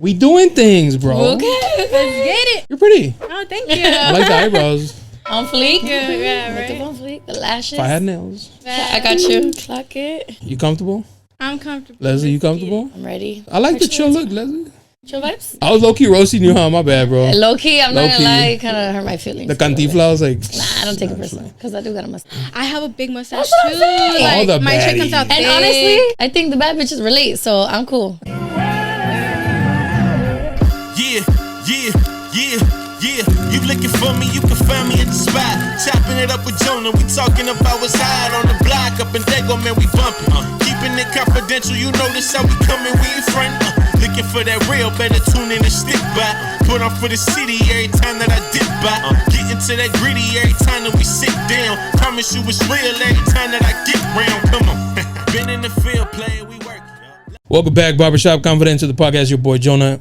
We doing things, bro. Okay, let's get it. You're pretty. Oh, thank you. I like the eyebrows. On fleek. Yeah, Makeup right. on fleek. The lashes. If I had nails. I got you. Clock it. You comfortable? I'm comfortable. Leslie, you comfortable? I'm ready. I like the chill look, Leslie. Chill vibes. I was low-key roasting you, huh? My bad, bro. Low key, I'm not Low-key. gonna lie, it kind of hurt my feelings. The cantifla, I was like... Nah, I don't take it personally because I do got a mustache. I have a big mustache That's what too. I'm saying. Like, All the my shit comes baddies. out And thick. honestly, I think the bad bitches relate, so I'm cool. Yeah. You looking for me, you can find me at the spot. Chopping it up with Jona, we talking about what's hot on the block. Up in Dago, man, we bumping. Keeping it confidential, you notice how we coming, we in front. Looking for that real, better tune in and stick by. Put on for the city every time that I dip by. Getting to that gritty every time that we sit down. Promise you it's real every time that I get round. Come on. Been in the field playing, we work. Welcome back, Barbershop Confidential, the podcast. Your boy, Jona.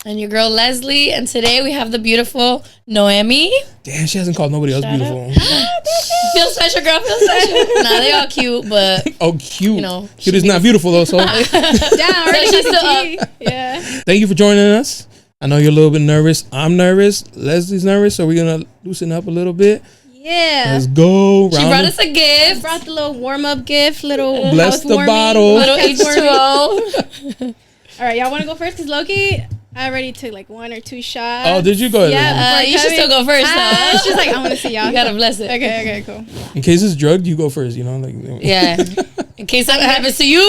And your girl Leslie, and today we have the beautiful Noemi. Damn, she hasn't called nobody else Shout beautiful. Feel special, girl. Feel special. Nah, they all cute, but Oh, cute. You know, cute is not beautiful, though, so... Down, already she's got the still tea. Yeah. Thank you for joining us. I know you're a little bit nervous. I'm nervous. Leslie's nervous, so we're going to loosen up a little bit. Yeah. Let's go. she brought us a I gift. brought the little warm-up gift, little Bless the housewarming, bottle. Little housewarming. H2O. All right, y'all want to go first? Because Loki, I already took like 1 or 2 shots. Oh, did you go ahead? Yeah. You should still go first, though. She's like, I want to see y'all. You gotta bless it. Okay, cool. In case it's drugged, you go first, you know? Like, Yeah. In case something happens to you.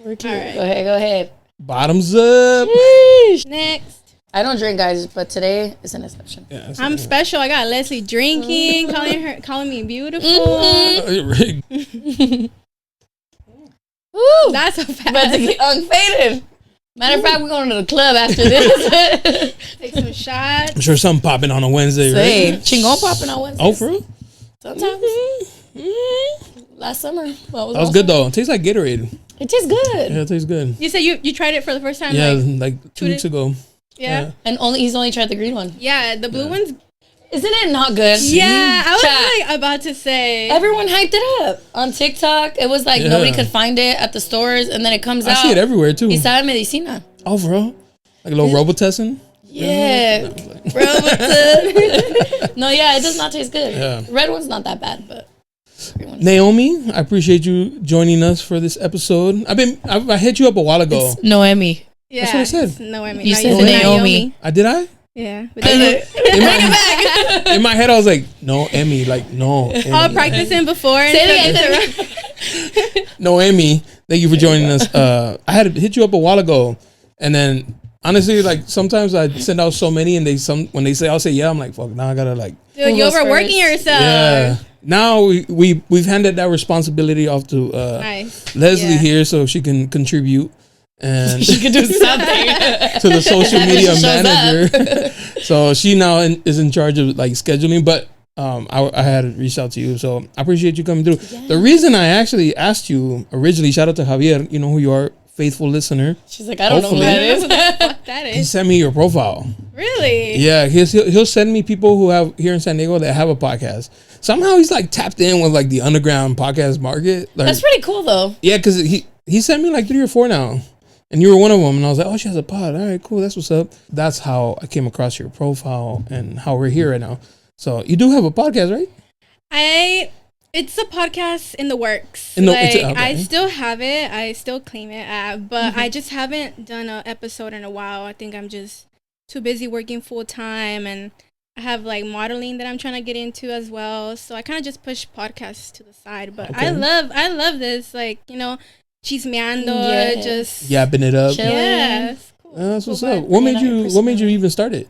We're cute. All right. Go ahead. Bottoms up. Next. I don't drink, guys, but today is an exception. Yeah, that's I'm it. special. I got Leslie drinking, calling me beautiful. Mm-hmm. Woo. That's so About to fast. get unfaded. Matter of fact, we're going to the club after this. Take some shots. I'm sure something popping on a Wednesday, Say, right? chingon popping on Wednesday. Oh, for real? Sometimes. Last summer. Well, That was good, though. It tastes like Gatorade. It tastes good. Yeah, it tastes good. You said you tried it for the first time? Yeah, Like, like 2 weeks ago. yeah. And he's only tried the green one. Yeah, the blue one's. Isn't it not good? Yeah, I was Chat. like about to say. Everyone hyped it up on TikTok. It was like Yeah. nobody could find it at the stores, and then it comes I out. see it everywhere, too. Y sabe medicina. Oh, for real? Like a little Robitussin? Yeah. No, yeah, it does not taste good. Yeah. Red one's not that bad, but green one's Naomi, I appreciate you joining us for this episode. I hit you up a while ago. It's Noemi. Yeah, That's what I said. it's Noemi. You No, said Naomi. Did I? Yeah. But In my head, I was like, no, Emmy. Like, no. Emmy. oh, practicing before. Say it again. Noemi, thank you for joining us. I had hit you up a while ago. And then, honestly, like, sometimes I send out so many. And when they say, I'll say, yeah. I'm like, fuck, now I gotta, like. Dude, Who you're goes overworking first? yourself. Yeah. Now we've handed that responsibility off to Nice. Leslie Yeah. here so she can contribute. And She could do something. to the social media She shows manager. So she now is in charge of like scheduling, but I had reached out to you, so I appreciate you coming through. Yeah. The reason I actually asked you originally, shout out to Javier, you know who you are, faithful listener. She's like, I don't know who that is. Fuck that He is. sent me your profile. Really? Yeah, he'll send me people who have here in San Diego that have a podcast. Somehow he's like tapped in with like the underground podcast market. Like, That's pretty cool, though. yeah, because he sent me like 3 or 4 now. And you were one of them, and I was like, oh, she has a pod. All right, cool. That's what's up. That's how I came across your profile and how we're here right now. So you do have a podcast, right? It's a podcast in the works. Okay. I still have it. I still claim it. But I just haven't done an episode in a while. I think I'm just too busy working full time, and I have like modeling that I'm trying to get into as well. So I kind of just push podcasts to the side. But Okay. I love this, like, chismeando, Yeah. just Yapping it up. Chill. yeah. It's cool. That's what's Cool up. vibe. What made Bringing out you your What made you personality. even start it?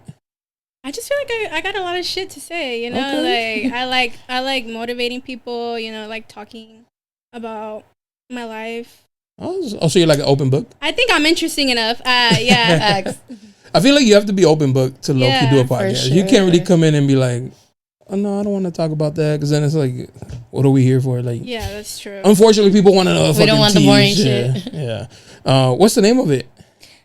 I just feel like I got a lot of shit to say, Okay. like I like motivating people, like talking about my life. Oh, so you're like an open book? I think I'm interesting enough. Yeah. Facts. I feel like you have to be open book to low-key Yeah, do a for podcast. You can't really sure. come in and be like, oh, no, I don't want to talk about that. Because then it's like, what are we here for? Like, Yeah, that's true. unfortunately, people want to know. We don't want the boring shit. Yeah. What's the name of it?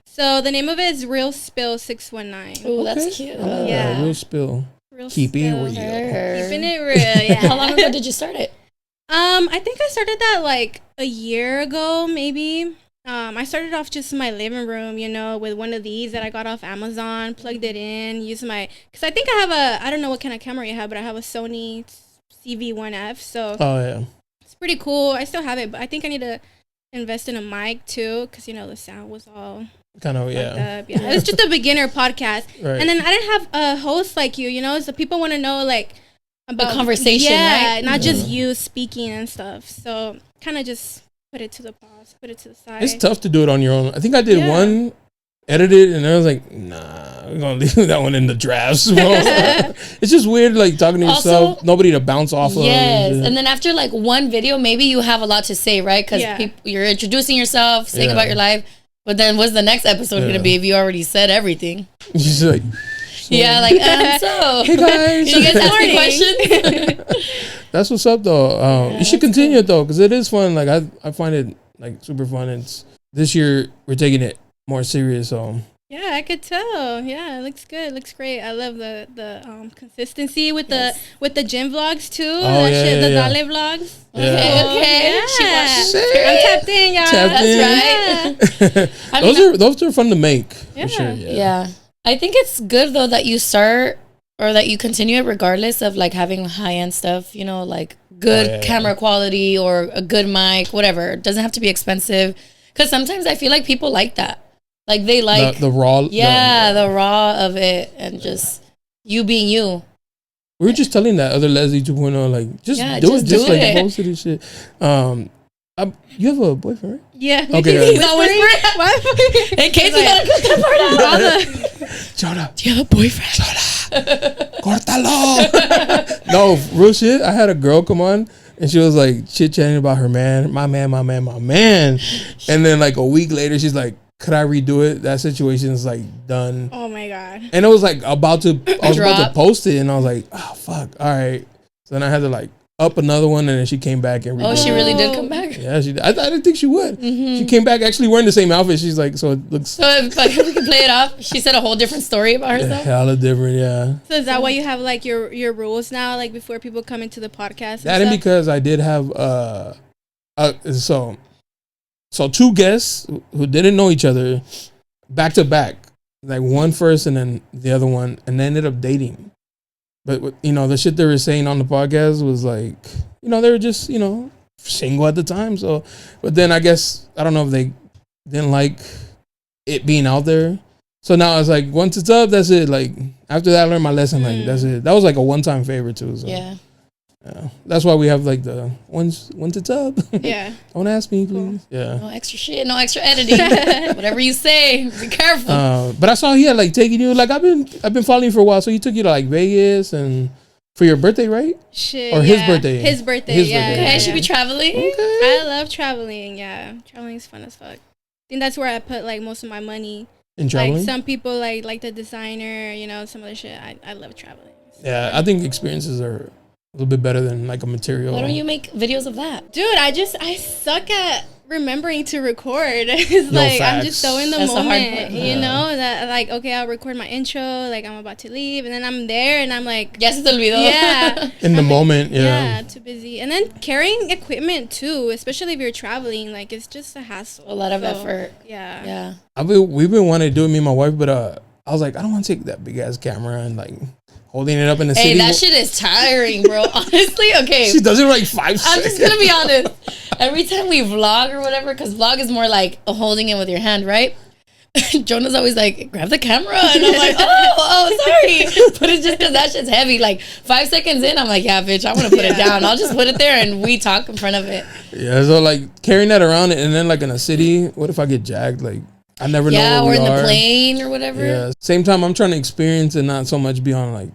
So the name of it is Real Spill 619. Ooh, Okay. that's cute. I like Yeah. that. Real spill. Real Keep it Spill. real. Keeping it real. Yeah. How long ago did you start it? I think I started that like a year ago, maybe. I started off just in my living room, with one of these that I got off Amazon, plugged it in, used because I think I don't know what kind of camera you have, but I have a Sony CV1F, so. Oh, yeah. It's pretty cool. I still have it, but I think I need to invest in a mic too, because, the sound was all kind of, yeah. Yeah, it's just a beginner podcast. Right. And then I didn't have a host like you, so people want to know, like, about the conversation, right? Not just you speaking and stuff. So kind of just put it to the pause, put it to the side. It's tough to do it on your own. I think I did one, edited, and I was like, nah, we're going to leave that one in the drafts. It's just weird, like, talking to yourself, also, nobody to bounce off of. Yes, and then after, like, one video, maybe you have a lot to say, right? Because you're introducing yourself, saying about your life. But then what's the next episode going to be if you already said everything? Just like... So. Yeah, like, so. Hey, guys. Can you guys ask me questions? That's what's up, though. You should continue it, though, because it is fun. Like, I find it, like, super fun. This year, we're taking it more serious, so... Yeah, I could tell. Yeah, it looks good. It looks great. I love the consistency with the gym vlogs, too. Oh, the Dale vlogs. Yeah. Okay. Yeah. I'm tapped in, y'all. That's right. Those are fun to make, for sure. Yeah. I think it's good though that you start or that you continue it regardless of like having high-end stuff, like good camera quality or a good mic, whatever. It doesn't have to be expensive, because sometimes I feel like people like that. Like they like the raw. The raw of it, and just you being you. We were just telling that other Leslie 2.0, like, just do it. Just like post it and shit. You have a boyfriend, right? Yeah. Okay. He's always in case you gotta cut that part out. Jona, do you have a boyfriend? Jona, cortalo. No, real shit. I had a girl come on, and she was like chit chatting about her man, my man. And then like a week later, she's like, "Could I redo it? That situation is like done." Oh my god. And it was like I was about to post it, and I was like, "Oh fuck, all right." So then I had to like up another one, and then she came back and redid it. She really did come back? Yeah, she did. I didn't think she would. Mm-hmm. She came back actually wearing the same outfit. She's like, so it looks... So if we can play it off, she said a whole different story about herself? Yeah, hella different, yeah. So is that why you have like your rules now, like before people come into the podcast? That and because I did have... So two guests who didn't know each other back to back. Like one first and then the other one, and they ended up dating. But, the shit they were saying on the podcast was like, they were just, single at the time. So, but then I guess, I don't know if they didn't like it being out there. So now it's like, once it's up, that's it. Like, after that, I learned my lesson. Like, that's it. That was like a one-time favor, too. So. Yeah. That's why we have like the once it's up. Yeah. Don't ask me, please. Cool. Yeah. No extra shit, no extra editing. Whatever you say, be careful. But I saw he had like taken you. Like I've been following you for a while. So he took you to like Vegas and for your birthday, right? Shit. Or his birthday. His birthday. Okay, Yeah. should be traveling. Okay. I love traveling. Yeah, traveling is fun as fuck. I think that's where I put like most of my money. In traveling. Like some people like the designer. Some other shit. I love traveling. Yeah, I think experiences are a little bit better than like a material. Why don't you make videos of that? Dude, I suck at remembering to record. It's like facts. I'm just so in the That's the hard moment, part. that like, okay, I'll record my intro, like I'm about to leave, and then I'm there and I'm like, Ya se te olvidó. Yeah. In the moment, Yeah, too busy. And then carrying equipment too, especially if you're traveling, like it's just a hassle. A lot of effort. Yeah. We've been wanting to do it, me and my wife, but I was like, I don't want to take that big ass camera and like holding it up in the city. Hey, that shit is tiring, bro. Honestly, okay. She does it like 5 seconds. I'm just gonna be honest. Every time we vlog or whatever, because vlog is more like holding it with your hand, right? Jonah's always like, grab the camera. And I'm like, oh, sorry. But it's just because that shit's heavy. Like 5 seconds in, I'm like, yeah, bitch, I want to put it down. I'll just put it there and we talk in front of it. Yeah, so like carrying that around and then like in a city, what if I get jacked? Like, I never know where Yeah, we or in are. the plane or whatever. Yeah. Same time, I'm trying to experience and not so much be on like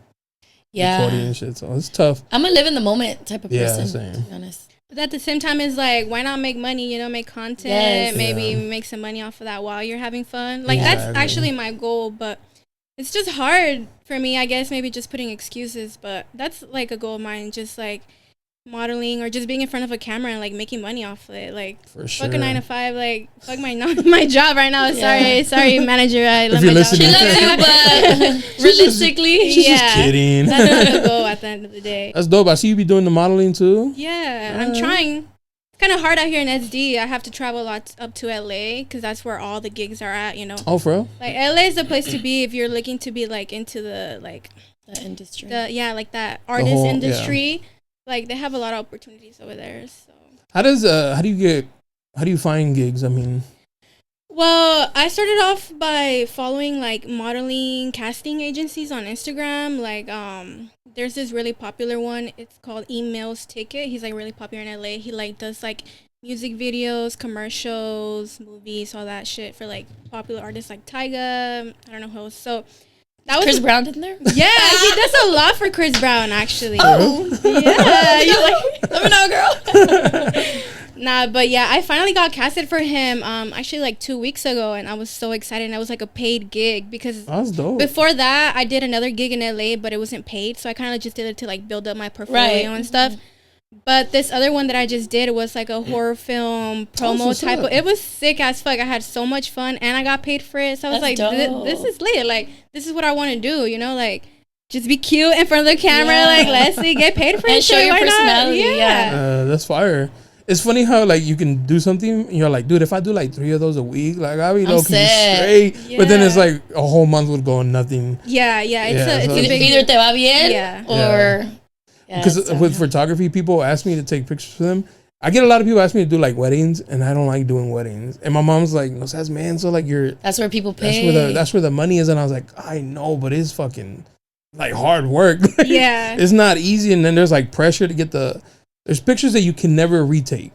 recording and shit. So it's tough. I'm a live in the moment type of person. Yeah, same. To be honest. But at the same time, it's like, why not make money? Make content. Yes. Maybe make some money off of that while you're having fun. Like that's actually my goal, but it's just hard for me. I guess maybe just putting excuses, but that's like a goal of mine. Just like modeling or just being in front of a camera and like making money off of it. Like For sure. fuck a 9 to 5. Like fuck my job right now. Sorry, manager. I love you're my listening. job. She loves you, but realistically, She's just kidding. That's not the goal at the end of the day. That's dope. I see you be doing the modeling too. Yeah, I'm trying. kind of hard out here in SD. I have to travel a lot up to LA because that's where all the gigs are at, you know. Oh, for real? Like LA is the place to be if you're looking to be like into the like The industry. like that artist whole- industry. Yeah. Like they have a lot of opportunities over there. So how do you find gigs? I mean, well, I started off by following like modeling casting agencies on Instagram. Like there's this really popular one. It's called Emails Ticket. He's like really popular in LA. He like does like music videos, commercials, movies, all that shit for like popular artists like Tyga. I don't know who else. So that was Chris Brown in there? Yeah, he does a lot for Chris Brown actually. Oh. Yeah. You like, let me know, girl. Nah, but yeah, I finally got casted for him actually like 2 weeks ago, and I was so excited. And it was like a paid gig because that's dope. Before that I did another gig in LA, but it wasn't paid, so I kind of just did it to like build up my portfolio and stuff. But this other one that I just did was like a horror film promo type of. It was sick as fuck. I had so much fun, and I got paid for it. So I was like, this is lit. Like, this is what I want to do, you know? Like, just be cute in front of the camera, like Leslie, get paid for it. And show your personality, that's fire. It's funny how, like, you can do something, and you're like, dude, if I do, like, 3 of those a week, like, I'll be low-key straight. Yeah. But then it's, like, a whole month would go on nothing. Yeah. It's a big... Either te va bien, or... Because with photography, people ask me to take pictures for them. I get a lot of people ask me to do like weddings, and I don't like doing weddings. And my mom's like, "No, says man, so like that's where people pay. That's where the money is." And I was like, "I know, but it's fucking like hard work. Yeah, it's not easy." And then there's like pressure to get there's pictures that you can never retake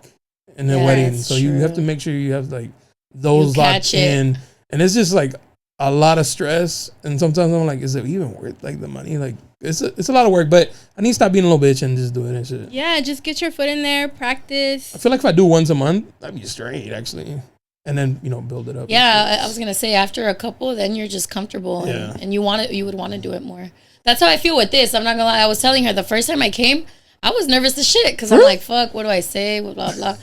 in the wedding, so you have to make sure you have like those locked in, and it's just like a lot of stress. And sometimes I'm like, is it even worth like the money? Like. It's a lot of work, but I need to stop being a little bitch and just do it and shit. Yeah, just get your foot in there, practice. I feel like if I do once a month, that'd be straight, actually. And then, build it up. Yeah, I was going to say, after a couple, then you're just comfortable. And you would want to do it more. That's how I feel with this. I'm not going to lie. I was telling her the first time I came, I was nervous as shit. Because I'm like, fuck, what do I say? Blah, blah, blah.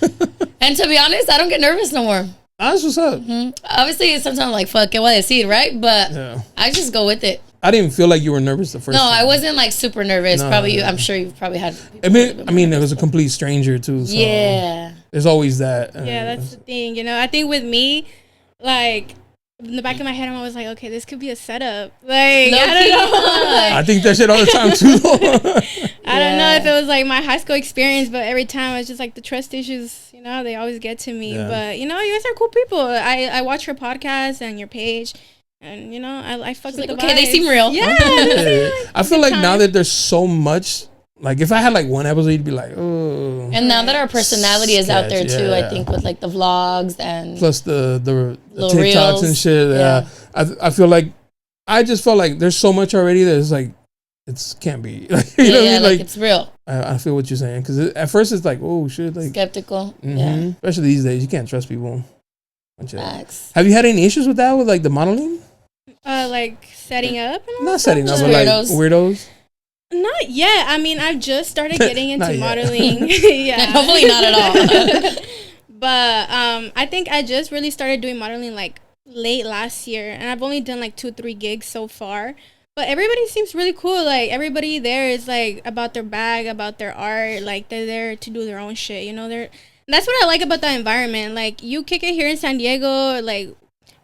And to be honest, I don't get nervous no more. That's what's up. Mm-hmm. Obviously, sometimes I'm like, fuck, ¿qué voy a decir, right? But I just go with it. I didn't feel like you were nervous the first time. No, I wasn't like super nervous. No, probably I'm sure you've probably had. I mean, it was a complete stranger too. So there's always that. Yeah, that's the thing. I think with me, like in the back of my head, I'm always like, okay, this could be a setup. Like, I don't know. I think that shit all the time too. I don't know if it was like my high school experience, but every time it's just like the trust issues. They always get to me. Yeah. But you guys are cool people. I watch your podcast and your page. And I fuck with the vibes. They seem real. Yeah. I feel like now that there's so much, like if I had like one episode, you'd be like, oh. And now that our personality is out there too, I think with like the vlogs and plus the TikToks reels and shit. Yeah, I feel like I just felt like there's so much already that it's like it can't be. Like, you know what I mean? Like it's real. I feel what you're saying because at first it's like, oh shit, like skeptical. Mm-hmm. Yeah, especially these days, you can't trust people. Facts. Have you had any issues with that with like the modeling? Like setting up? Not setting up, but like weirdos. Not yet. I mean, I've just started getting into modeling. Yeah, hopefully not at all. But I think I just really started doing modeling like late last year, and I've only done like 2-3 gigs so far. But everybody seems really cool. Like everybody there is like about their bag, about their art. Like they're there to do their own shit. That's what I like about the environment. Like you kick it here in San Diego, like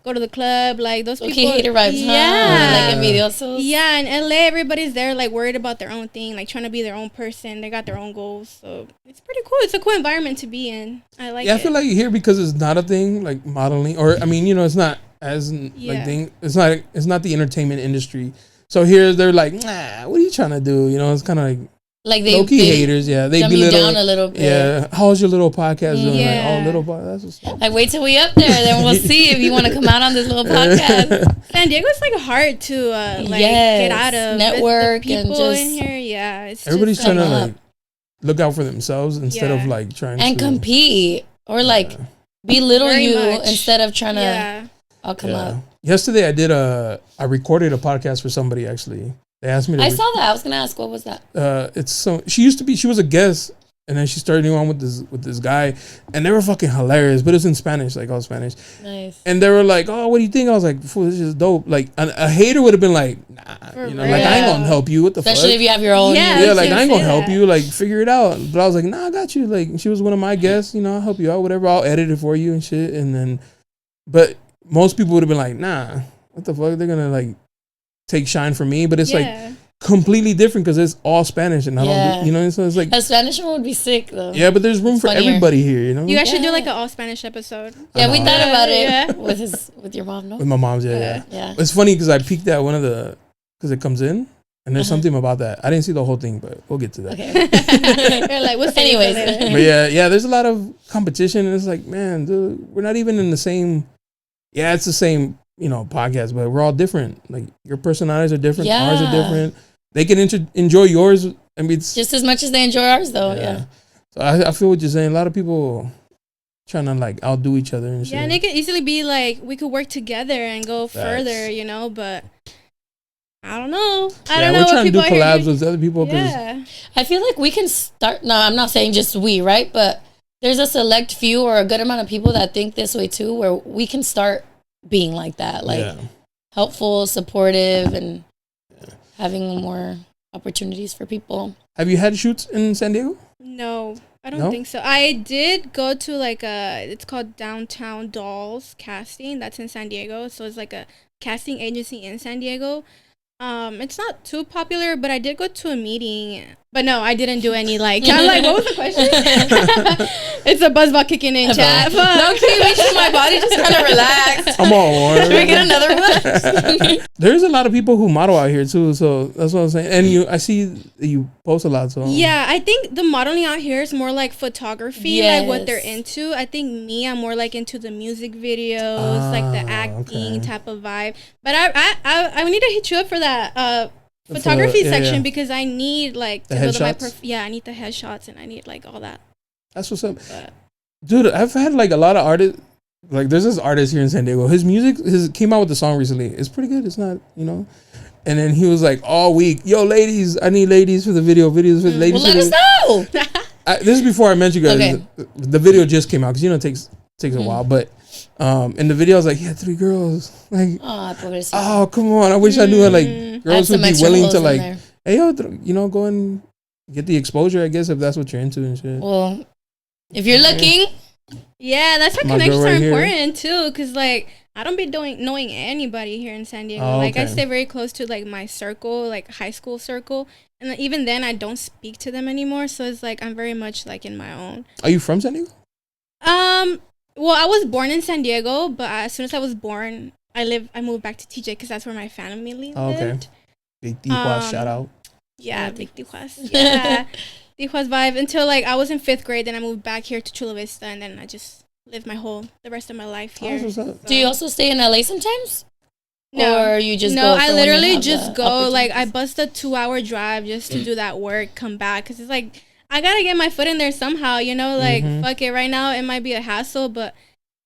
go to the club, like those people. Okay, hater vibes, like envidiosos. Yeah, in LA, everybody's there, like worried about their own thing, like trying to be their own person. They got their own goals, so it's pretty cool. It's a cool environment to be in. I like it. Yeah, I feel like here because it's not a thing like modeling, or I mean, it's not as like thing. It's not the entertainment industry. So here they're like, nah, what are you trying to do? It's kind of like they low-key haters, yeah. They dumb you down a little bit. Yeah. How's your little podcast doing? Yeah. Like, little podcast. Like, wait till we up there, then we'll see if you want to come out on this little podcast. San Diego's like hard to get out of. Network people and just in here. Yeah, it's everybody's trying to like look out for themselves instead of like trying and to compete or like belittle Very you much. instead of trying to. I'll come up. Yesterday, I recorded a podcast for somebody actually. They asked me to. I saw that. I was gonna ask, what was that? She was a guest and then she started doing one with this guy, and they were fucking hilarious. But it's in Spanish, like all Spanish. Nice. And they were like, "Oh, what do you think?" I was like, "Fool, this is dope." Like a hater would have been like, "Nah, you know, like I ain't gonna help you. What the Especially fuck?" if you have your own. Yeah, like I ain't gonna help you. Like figure it out. But I was like, "Nah, I got you." Like she was one of my guests. You know, I'll help you out. Whatever. I'll edit it for you and shit. And then, but most people would have been like, "Nah, what the fuck? They're gonna like take shine from me." But it's like completely different because it's all Spanish and I don't do, you know, so it's like a Spanish one would be sick though. Yeah, but there's room for everybody here, you know. You guys should do like an all Spanish episode. Yeah, we thought about it with your mom, no? With my mom's, yeah. It's funny because I peeked at one of the because it comes in and there's something about that. I didn't see the whole thing, but we'll get to that. Okay. You're like, what's anyways? But yeah, there's a lot of competition and it's like, man, dude, we're not even in the same. Yeah, it's the same, you know, podcast, but we're all different. Like your personalities are different, ours are different. They can enjoy yours. I mean, it's just as much as they enjoy ours, though. Yeah. So I feel what you're saying. A lot of people trying to like outdo each other and shit. Yeah, and it could easily be like we could work together and go further, you know. But I don't know. I don't know. We're trying to do collabs with other people. Yeah. I feel like we can start. No, I'm not saying just we, right? But there's a select few or a good amount of people that think this way too, where we can start being like that, like helpful, supportive, and having more opportunities for people. Have you had shoots in San Diego? No, I don't think so. I did go to like it's called Downtown Dolls Casting. That's in San Diego. So it's like a casting agency in San Diego. It's not too popular, but I did go to a meeting. But no, I didn't do any like. I'm like, what was the question? It's a buzzball kicking in chat. No, keep my body just kind of relaxed. Come on, Warren. Should we get another one? There's a lot of people who model out here too, so that's what I'm saying. And I see you post a lot. So yeah, I think the modeling out here is more like photography, like what they're into. I think I'm more like into the music videos, like the acting type of vibe. But I need to hit you up for that. Photography section because I need like to build my I need the headshots and I need like all that. That's what's up, dude. I've had like a lot of artists. Like there's this artist here in San Diego. His music came out with the song recently. It's pretty good. It's not, you know. And then he was like all week, yo, ladies, I need ladies for the videos for the ladies. Well, let us know. This is before I met you guys. Okay. The video just came out because you know it takes a while, but. In the video, I was like, yeah, 3 girls. Like, oh, come on. I wish I knew like girls would be willing to like, hey, yo, you know, go and get the exposure, I guess, if that's what you're into and shit. Well, if you're looking. Yeah, that's why connections are important too. Because like, I don't be knowing anybody here in San Diego. Like, I stay very close to like my circle, like high school circle. And even then, I don't speak to them anymore. So it's like, I'm very much like in my own. Are you from San Diego? Well, I was born in San Diego, but as soon as I was born, I moved back to TJ because that's where my family lived. Okay. Big Tijuas shout out. Yeah, big Tijuas. Yeah. Tijuas vibe until like I was in 5th grade, then I moved back here to Chula Vista, and then I just lived the rest of my life here. So. Do you also stay in LA sometimes? No, or you just go I literally just go. Like I bust a 2-hour drive just to do that work, come back because it's like. I gotta get my foot in there somehow, you know, like, fuck it. Right now, it might be a hassle, but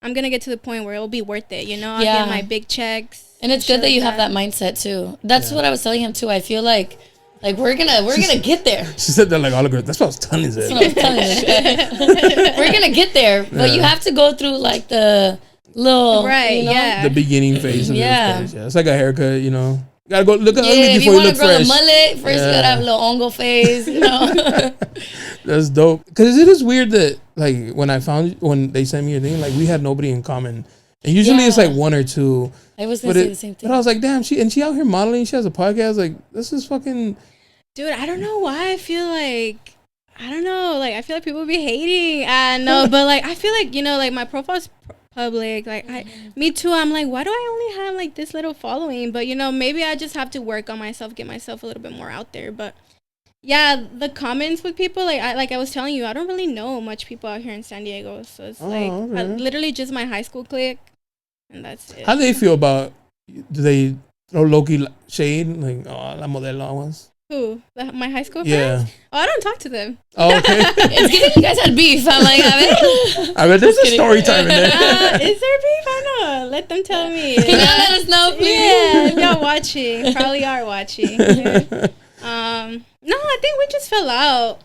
I'm gonna get to the point where it'll be worth it, you know? I'll get my big checks. And it's good that you have that mindset, too. That's what I was telling him, too. I feel like we're gonna get there. She said that like all the girls. That's what I was telling you. We're gonna get there, but you have to go through, like, the little, you know? The beginning phase of this. Yeah, it's like a haircut, you know? You gotta go look ugly if before you you look fresh. If you want to grow a mullet, first you gotta have a little ongo phase, you know. That's dope. Because it is weird that like when they sent me your thing, like we had nobody in common, and usually it's like 1 or 2. I was gonna say the same thing. But I was like, damn, she out here modeling. She has a podcast. Like this is fucking. Dude, I don't know why I feel like I feel like people be hating. I know, but like I feel like you know like my profile's public, like me too. I'm like, why do I only have like this little following? But you know, maybe I just have to work on myself, get myself a little bit more out there. But yeah, the comments with people, like I was telling you, I don't really know much people out here in San Diego, so it's literally just my high school clique, and that's it. How do they feel about? Do they throw low-key shade like la modelo was? Who? My high school friends? Yeah. Oh, I don't talk to them. Oh, okay. It's giving you guys had beef. I'm like, I bet there's a story time in there. Is there beef? I don't know. Let them tell me. Can you let us know, please? Yeah, if y'all watching. Probably are watching. No, I think we just fell out.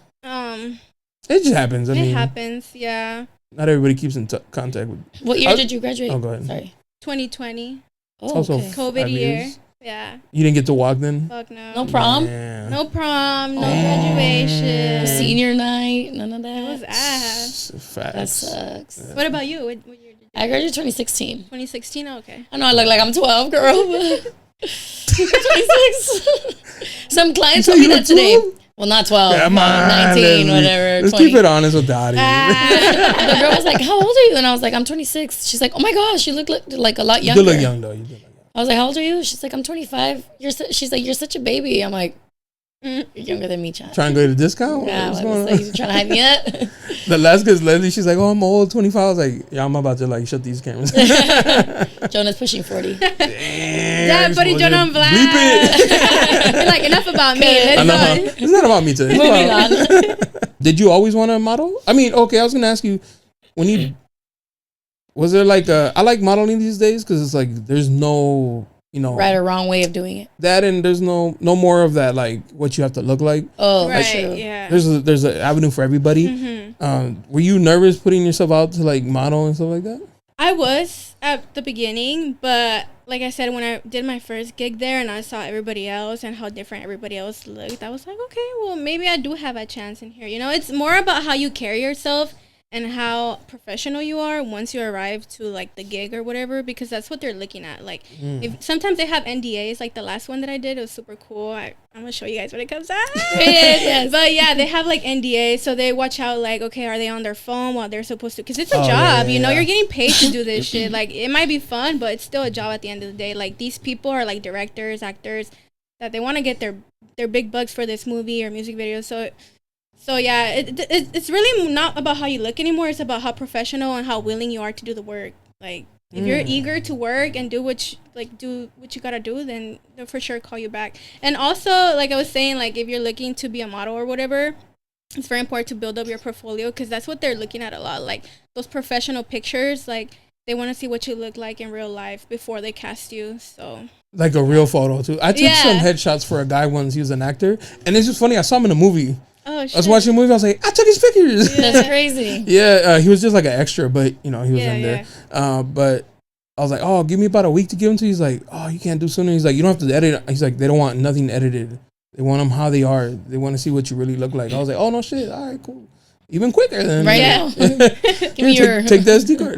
It just happens. I It mean, happens, yeah. not everybody keeps in contact with. What year did you graduate? Oh, go ahead. Sorry. 2020. Oh, Also okay. COVID 5 year. years. Yeah. You didn't get to walk then. Fuck no. No prom? Yeah. No prom, no Damn. graduation. Senior night? None of that? It was ass. Facts. That sucks. Yeah. What about you? What year did you? I graduated 2016. 2016? Oh, okay. I know I look like I'm 12, girl, but 26. Some clients You told me say you that today. 12? Well, not 12. Come on, 19, Leslie. whatever. Let's 20. keep it honest with Dottie. The girl was like, how old are you? And I was like, I'm 26. She's like, oh my gosh, you look like a lot You younger. do look young though. You do look young. I was like, how old are you? She's like, I'm 25. She's like, you're such a baby. I'm like, you're younger than me, child. Trying to go to discount? Yeah, What's I going was on? like, you trying to hide me yet? The last cause Leslie, she's like, oh, I'm old, 25. I was like, yeah, I'm about to like shut these cameras. Jona's pushing 40. Damn, Yeah, putting Jonah on blast. Bleep it. You're like, enough about me. Okay. I Let's know. go. It's not about me today. It's Moving about- on. Did you always want to model? I mean, okay, I was gonna ask you, when you was there like I like modeling these days because it's like there's no Right or wrong way of doing it. that, and there's no more of that like what you have to look like. Oh, Right, that's true. yeah. There's an avenue for everybody. Mm-hmm. Were you nervous putting yourself out to like model and stuff like that? I was at the beginning, but like I said, when I did my first gig there and I saw everybody else and how different everybody else looked, I was like, okay, well, maybe I do have a chance in here. You know, it's more about how you carry yourself and how professional you are once you arrive to like the gig or whatever, because that's what they're looking at. Like, if sometimes they have NDAs, like the last one that I did, it was super cool. I'm gonna show you guys when it comes out. Yes. But yeah, they have like NDAs, so they watch out. Like, okay, are they on their phone while they're supposed to? Because it's a Oh, job, yeah, you know. yeah. You're getting paid to do this shit. Like, it might be fun, but it's still a job at the end of the day. Like, these people are like directors, actors, that they want to get their big bucks for this movie or music video. So yeah, it's really not about how you look anymore. It's about how professional and how willing you are to do the work. Like, if you're eager to work and do what you gotta do, then they'll for sure call you back. And also, like I was saying, like if you're looking to be a model or whatever, it's very important to build up your portfolio because that's what they're looking at a lot. Like those professional pictures, like they want to see what you look like in real life before they cast you. So Like a real photo too. I took Yeah. some headshots for a guy once. He was an actor, and it's just funny. I saw him in a movie. oh shit. I was watching a movie. I was like, I took his pictures. That's crazy. Yeah, he was just like an extra, but he was Yeah, in there. But I was like, oh, give me about a week to give him to. He's like, oh, you can't do sooner. He's like, you don't have to edit. He's like, they don't want nothing edited. They want them how they are. They want to see what you really look like. I was like, oh no shit. All right, cool. Even quicker than Right now. Give me your. take the SD card.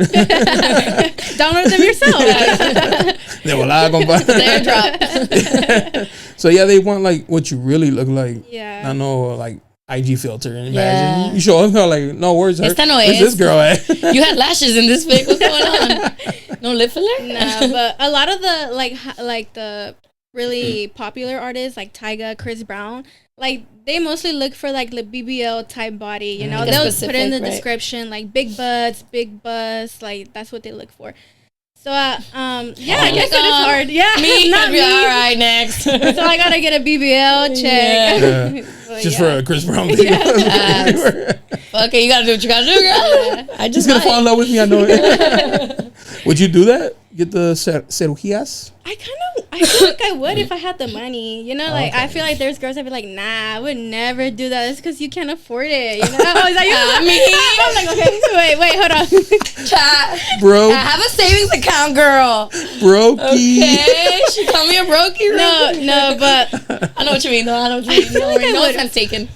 Download them yourself. They voila, compa. Airdrop. So yeah, they want like what you really look like. Yeah. Not no like IG filter and Yeah. imagine you show up they're like, no, where's her? Esta no Where's es. this girl at? You had lashes in this pic. What's going on? No lip filler? Nah, but a lot of the like the really popular artists like Tyga, Chris Brown, like they mostly look for like the BBL type body, you know. Like a They'll put specific, in the right. description like big butts, big busts, like that's what they look for. So yeah, I guess it is hard. Yeah, Me? not me. All right, next. So I gotta get a BBL check. Yeah. But Just yeah. for a Chris Brown video. Okay, you gotta do what you gotta do, girl. I He's just gonna might. fall in love with me, I know it. Would you do that? Get the cirugías? I feel like I would if I had the money. You know, like Okay. I feel like there's girls that be like, nah, I would never do that. It's because you can't afford it. You know, I was like, I'm like, okay, wait, hold on. Chat. Bro, I have a savings account, girl. brokey. Okay, she called me a brokey. No, but I know what you mean, though. I know what you mean. feel like I No would. offense taken.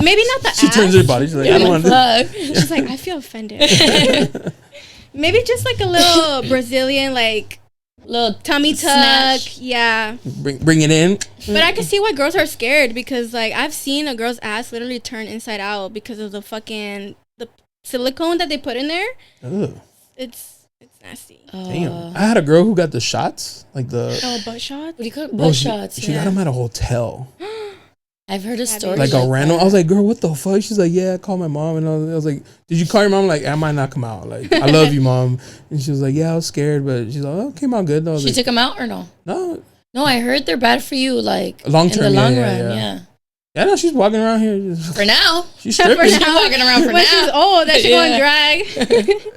maybe not the She ass. turns her body. She's like, I don't want to. Fuck. She's like, I feel offended. Maybe just like a little Brazilian, like Little tummy tuck. snatch. Yeah. Bring it in. But I can see why girls are scared because like I've seen a girl's ass literally turn inside out because of the silicone that they put in there. Ugh, It's nasty. damn. I had a girl who got the shots. Like the. Oh, butt shot? What do you call it? Bro, Butt she shots. got Yeah. them at a hotel. I've heard a Have story. you? Like a random. that. I was like, girl, what the fuck? She's like, yeah, I called my mom. And I was like, did you call your mom? Like, I might not come out. Like, I love you, mom. And she was like, yeah, I was scared. But she's like, oh, it came out good. And I was She like, took him out or no? no. No, I heard they're bad for you, like Long in term, the yeah, long yeah, run. yeah. Yeah. Yeah, no, she's walking around here. For now. She's stripping. She's walking around for when she's now. old, that she Yeah. gonna drag.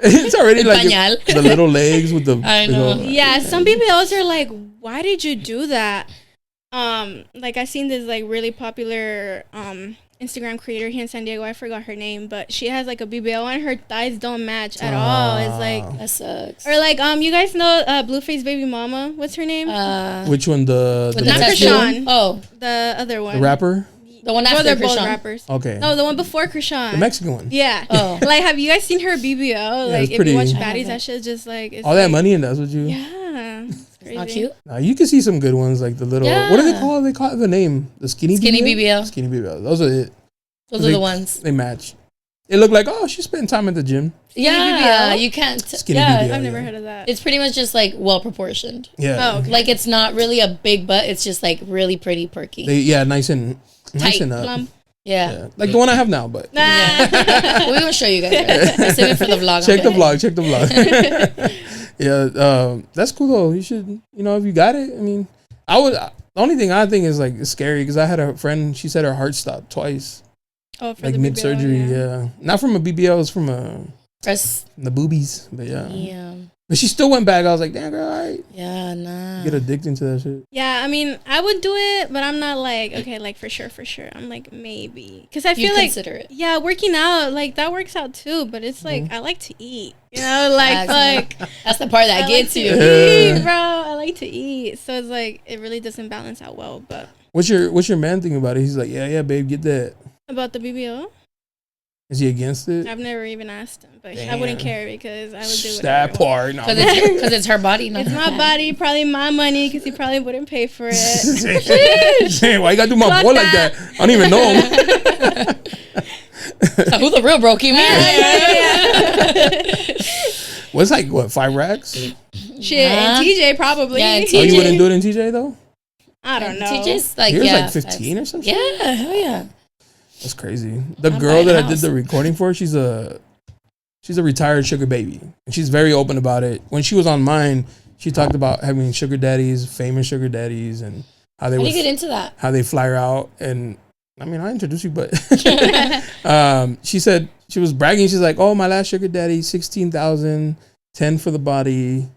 It's already like Pañal. the little legs with the. I big know. old- Yeah, some people else are like, why did you do that? Like I seen this like really popular Instagram creator here in San Diego. I forgot her name, but she has like a BBL and her thighs don't match at all. It's like that sucks. Or like you guys know Blueface baby mama. What's her name? Which one? The not Krishan. Oh, the other one. The rapper. The one after well, they're Krishan. both rappers. Okay. No, the one before Krishan. The Mexican one. Yeah. Oh. Like, have you guys seen her BBL? Like, if pretty. you watch Baddies, that shit's just like it's all that like, money and that's what you. Yeah. It's crazy. Not cute. Nah, you can see some good ones like the little. Yeah. What do they call? They call it the name. The skinny BBL. Skinny BBL. Those are it. Those are the ones. They match. It looked like she spent time at the gym. Yeah, you can't. Skinny yeah, BBL, I've never heard of that. it's pretty much just like well proportioned. Yeah. Oh, okay. Like it's not really a big butt. It's just like really pretty perky. Nice and Tight. up. Plump. Yeah. Like the one I have now, but We won't show you guys. Right? Save it for the vlog. check the vlog. Yeah, that's cool though. You should, if you got it. I mean, the only thing I think is like it's scary because I had a friend. She said her heart stopped twice, Oh, for like the mid surgery. BBL, Yeah, not from a BBL. It was from Press. the boobies. But yeah, Yeah. but she still went back. I was like, damn girl, all right. Yeah, nah. Get addicted to that shit. Yeah, I mean, I would do it, but I'm not like, okay, like for sure. I'm like, maybe. Because I You feel like, consider it. yeah, working out, like that works out too, but it's like, Mm-hmm. I like to eat. Like, That's the part that I gets like you. to eat, bro. I like to eat. So it's like, it really doesn't balance out well, but. What's your man think about it? He's like, yeah, babe, get that. About the BBL? Is he against it? I've never even asked him, but I Damn. wouldn't care because I would do it. That part. No. Because it's her body. Not It's her my body. body, probably my money, because he probably wouldn't pay for it. Damn, why you gotta do my Fuck boy like that? I don't even know him. Who the real brokey man? What's like what 5 racks? Shit, and TJ probably. Yeah, and Oh, you TJ. wouldn't do it in TJ though? I don't know. TJ's like, He was yeah. like 15 or something. Yeah, hell yeah. That's crazy. The I'm girl buying that a I did house. the recording for, she's a retired sugar baby, and she's very open about it. When she was on mine, she talked about having sugar daddies, famous sugar daddies, and how they How do would you get into that? how they fly her out. And I mean, I introduced you, but she said she was bragging. She's like, "Oh, my last sugar daddy, 16,000, 10 for the body,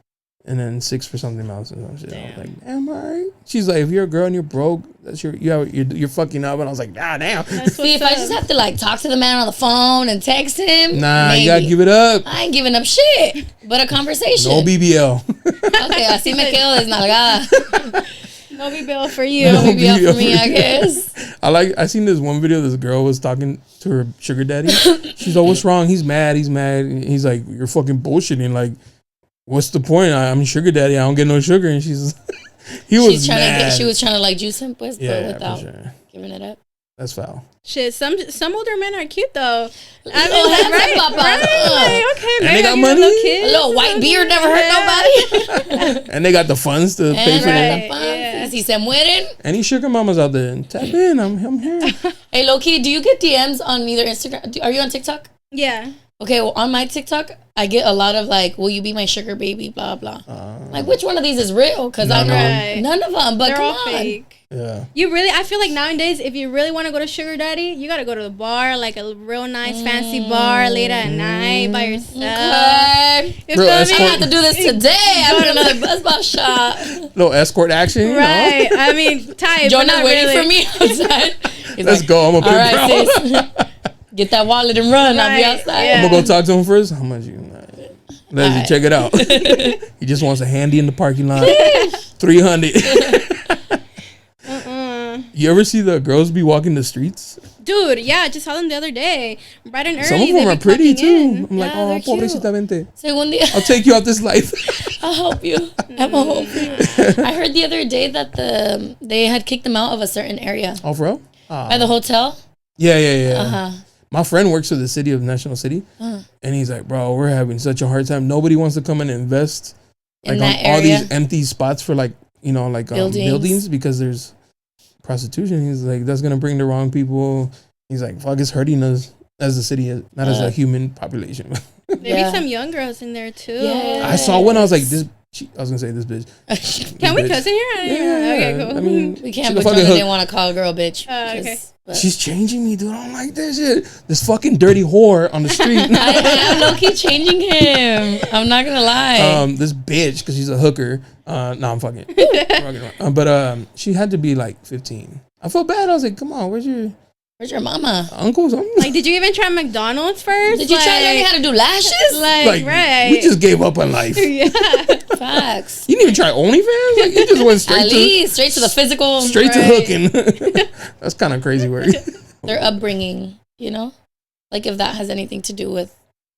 and then 6 for something else." And some shit. I was like, "Damn, all right." She's like, "If you're a girl and you're broke, that's you're fucking up." And I was like, "Ah, damn." See, if I just have to like talk to the man on the phone and text him, Nah, maybe. you gotta give it up. I ain't giving up shit, but a conversation. No BBL. Okay, así me quedo desnalgada. No BBL for you. No Maybe up BBL for me, for I you. guess. I seen this one video. This girl was talking to her sugar daddy. She's like, "What's wrong? He's mad. And he's like, "You're fucking bullshitting. Like, what's the point? I'm sugar daddy. I don't get no sugar." And she was mad. She was trying to like juice him, pues, but Yeah, without for sure. giving it up. That's foul. Shit, some older men are cute though. I mean, Oh, like, handsome right, papa. right? Like, okay, And maybe they got I'll give money? a little kiss. A little white beard never hurt nobody. And they got the funds to pay And for right. it. the fun. yeah. Si se mueren. Any sugar mamas out there? Tap in. I'm here. Hey, Loki, do you get DMs on either Instagram? Are you on TikTok? Yeah. Okay, well, on my TikTok, I get a lot of like, "Will you be my sugar baby?" Blah blah. Like, which one of these is real? Because I know Right. none of them. But They're come all on. fake. Yeah. I feel like nowadays, if you really want to go to sugar daddy, you gotta go to the bar, like a real nice fancy bar late at night by yourself. Okay. You Real feel escort. I have to do this today after another buzz shot. Little escort action. You Right. I mean, type. but Jonah's not waiting really. for me outside. He's Let's like, go. I'm a all big right, bro. sis. Get that wallet and run. I'll be Right, outside. yeah. I'm gonna go talk to him first. How much you? Leslie, Alright. check it out. He just wants a handy in the parking lot. 300. You ever see the girls be walking the streets? Dude, yeah, I just saw them the other day. Bright and early. Some of they them are be pretty clocking too. in. I'm like, Yeah, oh, they're cute. pobrecita vente. Say one day, I'll take you out this life. I'll help you. I'm gonna help you. I heard the other day that they had kicked them out of a certain area Oh, for real? by the hotel. Yeah. Uh-huh. My friend works for the city of National City, and he's like, bro, we're having such a hard time. Nobody wants to come and invest In like that on all area. these empty spots for like, like buildings because there's prostitution. He's like, that's gonna bring the wrong people. He's like, fuck, it's hurting us as a city, not as a human population. There Yeah. be some young girls in there too. Yeah. I saw one. I was like, I was gonna say this bitch. Can we Bitch. cuss in here? I don't even know. Okay, cool. I mean, We can't, she's a but fucking Jonah hook. didn't want to call a girl bitch. Okay. But She's changing me, dude. I don't like this shit. This fucking dirty whore on the street. I am low-key changing him. I'm not gonna lie. This bitch, because she's a hooker. No, I'm fucking. But she had to be like 15. I felt bad. I was like, come on, where's your Where's your mama? Uncles? Like, did you even try McDonald's first? Did you try learning how to do lashes? Like, right. We just gave up on life. Yeah. Facts. You didn't even try OnlyFans? Like, you just went straight straight to the physical. straight to hooking. That's kind of crazy work. Their upbringing, you know? Like, if that has anything to do with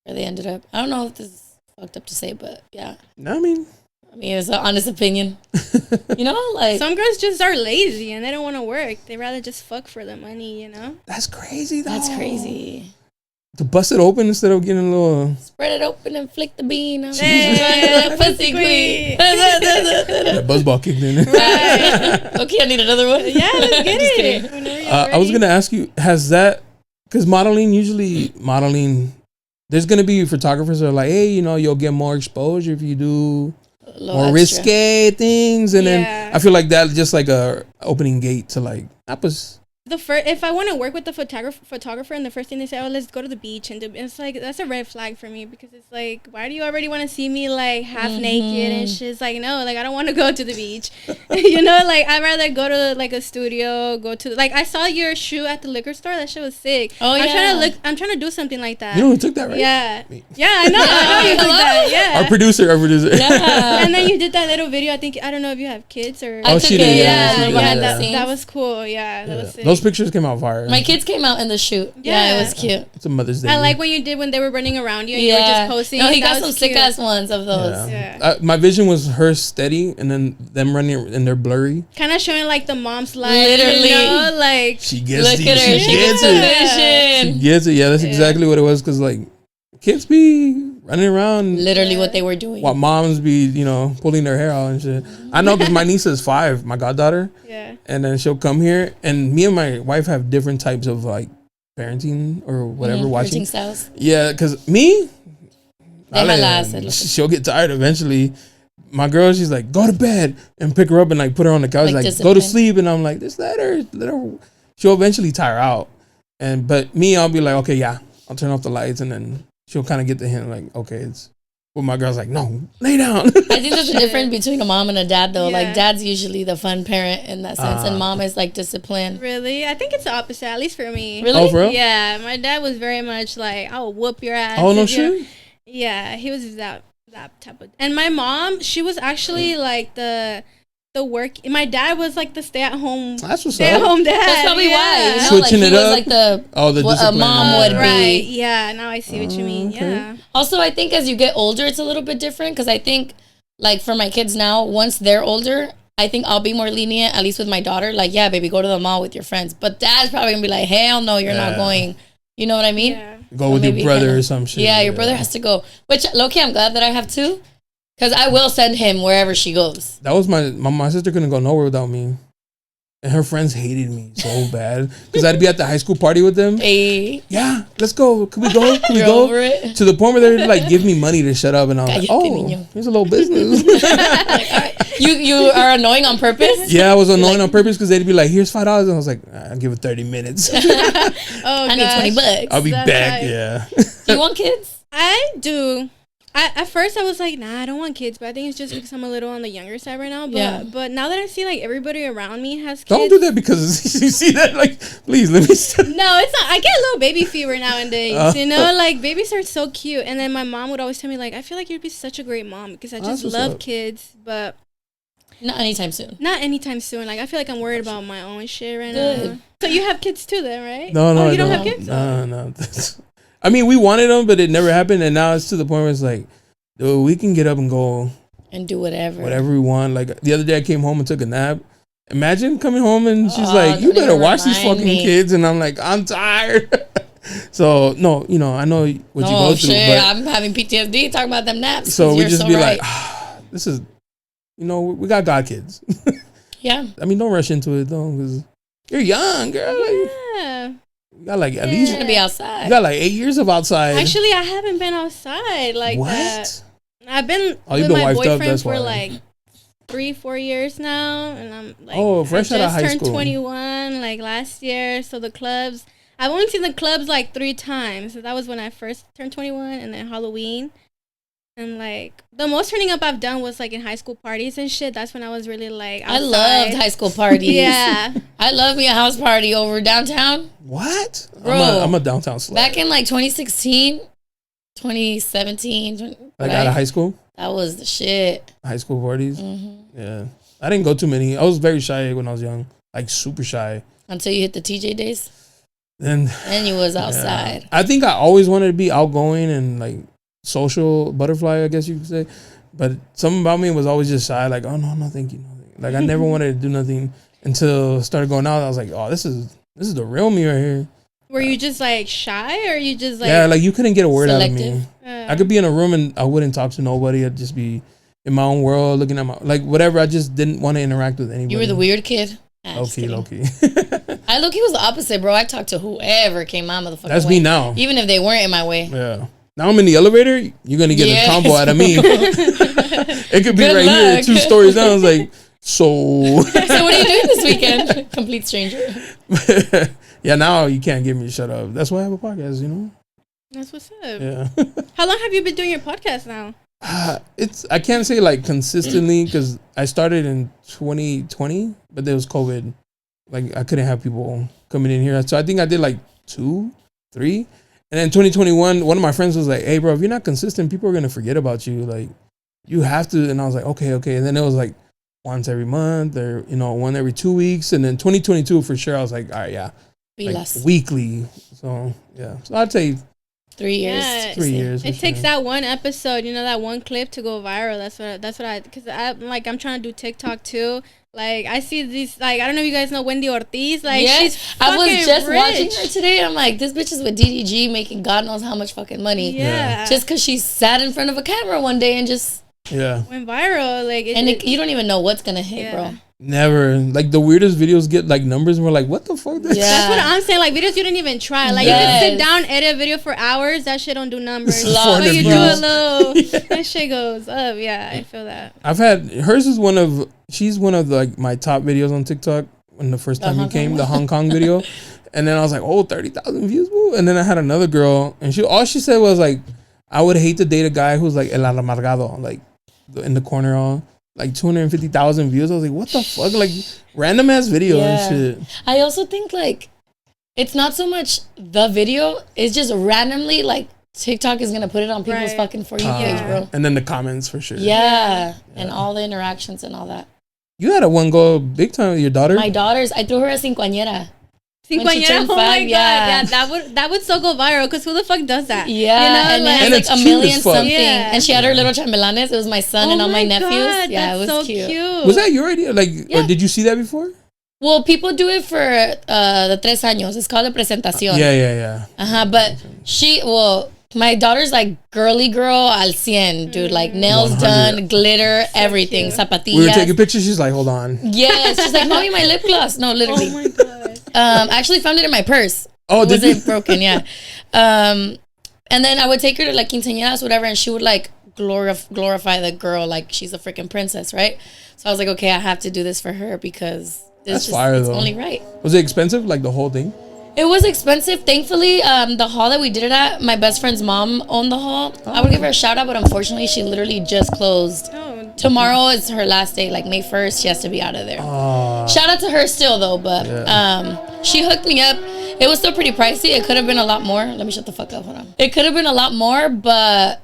where they ended up. I don't know if this is fucked up to say, but yeah. No, I mean, it's an honest opinion. You know? Like, some girls just are lazy and they don't want to work. They rather just fuck for the money, you know? that's crazy, though. that's crazy. To bust it open instead of getting a little... Spread it open and flick the bean. Hey, Pussy queen. That buzzball kicked in. Right. Okay, I need another one. Yeah, let's get Just it. kidding. Whenever you're I was ready. going to ask you, has that... Because modeling... There's going to be photographers that are like, hey, you know, you'll get more exposure if you do more risque things. And Yeah. then I feel like that's just like a opening gate to like... That was... If I want to work with the photographer, and the first thing they say, oh, let's go to the beach, and it's like, that's a red flag for me, because it's like, why do you already want to see me like half naked and shit? It's like, no, like I don't want to go to the beach. You know, like I'd rather go to like a studio, go to like, I saw your shoe at the liquor store. That shit was sick. Oh, yeah. I'm trying to do something like that. You know who took that, right? Yeah. Me. Yeah, I know. I know you took that. Yeah. Our producer. Yeah. And then you did that little video. I don't know if you have kids or. I took she it, did, yeah. she did, behind yeah. the scenes. That was cool. Yeah, that was sick. Those pictures came out fire. My kids came out in the shoot. Yeah, it was cute. It's a Mother's Day. I like when you did when they were running around you and you were just posting. No, he That got was some sick cute. ass ones of those. Yeah. My vision was her steady and then them running and they're blurry. Kind of showing like the mom's life. Literally. You know? Like, She gets Look it. at her. She gets the She vision. gets it. Yeah, that's exactly what it was. Because like kids be running around. Literally what they were doing. While moms be, you know, pulling their hair out and shit. I know because my niece is 5, my goddaughter. yeah. And then she'll come here and me and my wife have different types of like parenting or whatever watching. Parenting styles. Yeah, because me, Déjala, she'll get tired eventually. My girl, she's like, go to bed and pick her up and like put her on the couch, Like like go to discipline. sleep. And I'm like, just let her. She'll eventually tire out. But me, I'll be like, okay, yeah, I'll turn off the lights and then she'll kind of get the hint, like, okay, it's. But my girl's like, no, lay down. I think there's a difference between a mom and a dad, though. Yeah. Like, dad's usually the fun parent in that sense, and mom is like disciplined. Really? I think it's the opposite, at least for me. Really? Oh, for real? Yeah, my dad was very much like, I'll whoop your ass. Oh, no if you're-" shit? Yeah, he was that type of. And my mom, she was actually like the work. My dad was like the stay-at-home That's what's stay-at-home up. dad. That's probably why. You know, Switching like, it he was up. like the The what a discipline. mom would Right. be. Yeah. Now I see what you mean. okay. Yeah. Also, I think as you get older, it's a little bit different because I think, like, for my kids now, once they're older, I think I'll be more lenient, at least with my daughter. Like, yeah, baby, go to the mall with your friends. But dad's probably going to be like, hell no, you're not going. You know what I mean? Yeah. Go with your Maybe brother kinda- or some shit. Yeah, your brother has to go. Which, low-key, I'm glad that I have two. Because I will send him wherever she goes. That was my sister couldn't go nowhere without me. And her friends hated me so bad. Because I'd be at the high school party with them. Hey, Yeah, let's go. Can we go? Can we you're go? over it. To the point where they'd like give me money to shut up. And I'm like, Cállate, oh, niño. here's a little business. Like, all right. You are annoying on purpose? Yeah, I was annoying on purpose because they'd be like, here's $5. And I was like, I'll give it 30 minutes. Oh, I need 20 bucks. I'll be That's back. right. Yeah. Do you want kids? I do. At first I was like, nah, I don't want kids, but I think it's just because I'm a little on the younger side right now. But Yeah. but now that I see like everybody around me has kids. Don't do that because you see that. Like, please let me stop. No, it's not. I get a little baby fever nowadays. Oh. You know, like babies are so cute. And then my mom would always tell me like, I feel like you'd be such a great mom because I That's just what's love up. kids, but Not anytime soon. not anytime soon. Like I feel like I'm worried about my own shit right Good. now. So you have kids too, then, right? No, Oh, I you don't have kids? No. I mean, we wanted them, but it never happened. And now it's to the point where it's like, dude, we can get up and go And do whatever. whatever we want. Like the other day I came home and took a nap. Imagine coming home and she's Oh, like, you don't better even watch these remind fucking me. kids. And I'm like, I'm tired. So, no, you know, I know what you Oh, go through. shit. But I'm having PTSD talking about them naps. so 'cause we you're just so be right. like, this is, you know, we got God kids. Yeah. I mean, don't rush into it though, because you're young, girl. Like, Yeah. you got like at You're least, going to be outside. you got like 8 years of outside. Actually, I haven't been outside like what? that. I've been Oh, you've with been my wifed up, boyfriend that's for why. like 3-4 years now, and I'm like, Oh, fresh I out of just high turned school. 21 like last year. So the clubs, I've only seen the clubs like 3 times. So that was when I first turned 21, and then Halloween. And like the most turning up I've done was like in high school parties and shit. That's when I was really like outside. I loved high school parties. Yeah. I love me a house party over downtown. What? Bro, I'm a downtown slut. Back in like 2016, 2017. Like out of high school? That was the shit. High school parties? Mm-hmm. Yeah. I didn't go too many. I was very shy when I was young. Like super shy. Until you hit the TJ days. Then you was outside. Yeah. I think I always wanted to be outgoing and like social butterfly, I guess you could say. But something about me was always just shy. Like, oh, no, thank you. No, thank you. Like, I never wanted to do nothing until I started going out. I was like, oh, this is the real me right here. Were you just like shy or you just like... Yeah, like you couldn't get a word out of me. I could be in a room and I wouldn't talk to nobody. I'd just be in my own world looking at my... Like, whatever. I just didn't want to interact with anybody. You were the weird kid? Low-key. I low-key was the opposite, bro. I talked to whoever came my motherfucking That's way. me now. Even if they weren't in my way. Yeah. Now I'm in the elevator. You're going to get a combo out of me. It could be Good right luck. here, 2 stories down. I was like, so what are you doing this weekend? Complete stranger. Yeah, now you can't get me to shut up. That's why I have a podcast, you know? That's what's up. Yeah. How long have you been doing your podcast now? I can't say like consistently because I started in 2020, but there was COVID. Like I couldn't have people coming in here. So I think I did like 2, 3. And then 2021, one of my friends was like, hey bro, if you're not consistent, people are going to forget about you. Like you have to. And I was like, okay. And then it was like once every month or, you know, one every 2 weeks. And then 2022 for sure, I was like, all right, yeah. Like weekly. So yeah. So I'd say 3 years. Yeah, 3 years. It takes that one episode, you know, that one clip to go viral. That's what I, because I'm trying to do TikTok too. Like I see these, like I don't know if you guys know Wendy Ortiz. Like yes, she's I was just rich. watching her today. I'm like, this bitch is with DDG making God knows how much fucking money. Yeah. Just because she sat in front of a camera one day and just went viral. Like you don't even know what's gonna hit, bro. Never. Like the weirdest videos get like numbers and we're like, what the fuck? That's what I'm saying. Like videos you didn't even try. Like you can sit down, edit a video for hours. That shit don't do numbers. But you do a little, that shit goes up. Yeah, I feel that. I've had hers is she's one of the, like my top videos on TikTok when the first time you came, the Hong Kong video. And then I was like, oh, 30,000 views, boo. And then I had another girl and all she said was like, I would hate to date a guy who's like el amargado, like in the corner on. Like 250,000 views. I was like, what the fuck? Like random ass video and shit. I also think like it's not so much the video, it's just randomly like TikTok is gonna put it on people's fucking For You page, bro. And then the comments for sure. Yeah. And all the interactions and all that. You had a one go big time with your daughter? My daughters, I threw her a cinquañera. Cinquañera, oh my god, yeah, that would so go viral because who the fuck does that? Yeah, you know, and like, it has like a million something. Yeah. And she had her little chambelanes. It was my son and all my nephews. God, yeah, it was so cute. Was that your idea? Like, or did you see that before? Well, people do it for the 3 años. It's called a presentación. Yeah. But my daughter's like girly girl al 100, dude. Like nails 100. done, glitter, everything, cute. zapatillas. We were taking pictures. She's like, hold on. Yes, she's like, mommy, my lip gloss. No, literally. Oh my god. I actually found it in my purse. Oh, did it? Broken, yeah. And then I would take her to like quinceañeras, whatever, and she would like glorify the girl like she's a freaking princess, right? So I was like, okay, I have to do this for her because it's only right. Was it expensive, like the whole thing? It was expensive. Thankfully, the hall that we did it at, my best friend's mom owned the hall. I would give her a shout out, but unfortunately, she literally just closed. Tomorrow is her last day, like May 1st. She has to be out of there. Shout out to her still, though, but she hooked me up. It was still pretty pricey. It could have been a lot more. Let me shut the fuck up. Hold on. It could have been a lot more, but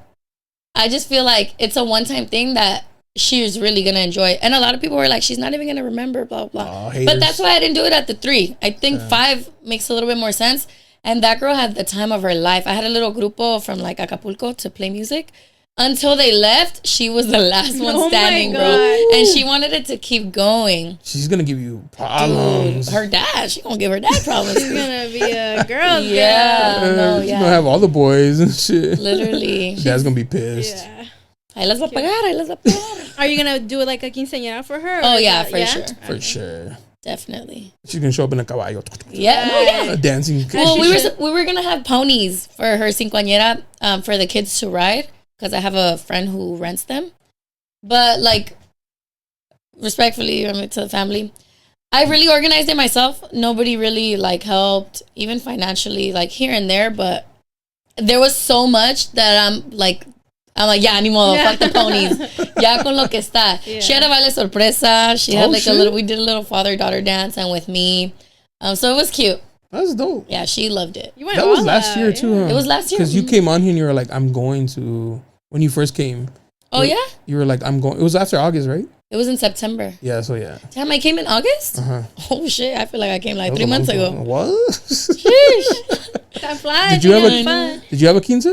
I just feel like it's a one-time thing that she was really going to enjoy. And a lot of people were like, she's not even going to remember, blah, blah. But that's why I didn't do it at the 3. I think 5 makes a little bit more sense. And that girl had the time of her life. I had a little grupo from like Acapulco to play music. Until they left, she was the last one standing, bro. And she wanted it to keep going. She's going to give you problems. Dude, her dad, she going to give her dad problems. She's going to be a girl. She's going to have all the boys and shit. Literally. Dad's going to be pissed. Yeah. Ahí las va a pagar. Are you going to do like a quinceañera for her? Oh, yeah, for sure. For sure. Definitely. She's going to show up in a caballo. Yeah. Dancing. Well, we were going to have ponies for her cinquañera for the kids to ride because I have a friend who rents them. But, like, respectfully, to the family, I really organized it myself. Nobody really, like, helped, even financially, like, here and there. But there was so much that I'm like, yeah, ni modo, fuck the ponies. Ya con lo que está. Yeah. She had a baile sorpresa. She had like shit. we did a little father-daughter dance and with me. So it was cute. That's dope. Yeah, she loved it. You went That was all last out, year too, huh? It was last year. Because you came on here and you were like, I'm going to, when you first came. Oh, yeah? You were like, I'm going, it was after August, right? It was in September. Yeah, so yeah. Damn, I came in August? Uh-huh. Oh, shit. I feel like I came like That 3 was a months long ago. time. What? Sheesh. Time flies. Did you have it's fun. Did you have a quince?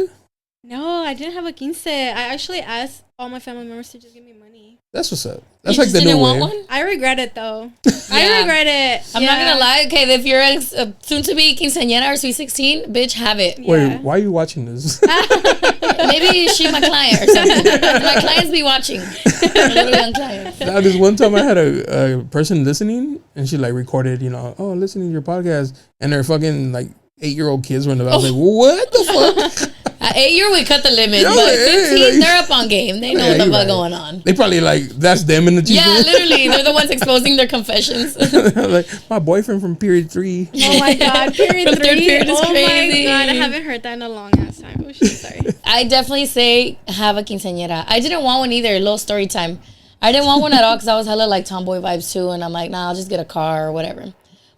No, I didn't have a quince. I actually asked all my family members to just give me money. That's what's up. That's You like just the didn't new want way. one? I regret it though. Yeah. I regret it. I'm not gonna lie. Okay, if you're a soon-to-be quinceañera or sweet 16, bitch, have it. Yeah. Wait, why are you watching this? Maybe she's my client or something. My clients be watching. A little young client. Now, this one time I had a person listening and she like recorded, oh, listening to your podcast, and their fucking like 8-year-old kids were in the back. I was like, what the fuck? At 8 year, we cut the limit, Yo, but hey, 15, like- they're up on game. They know Yeah, what the you're fuck right. going on. They probably like, that's them in the TV. Yeah, literally, they're the ones exposing their confessions. Like, my boyfriend from period 3. Oh my god, period Third 3. period is Oh crazy. my god, I haven't heard that in a long ass time. Oh shit, sorry. I definitely say have a quinceañera. I didn't want one either. Little story time. I didn't want one at all because I was hella like tomboy vibes too, and I'm like, nah, I'll just get a car or whatever.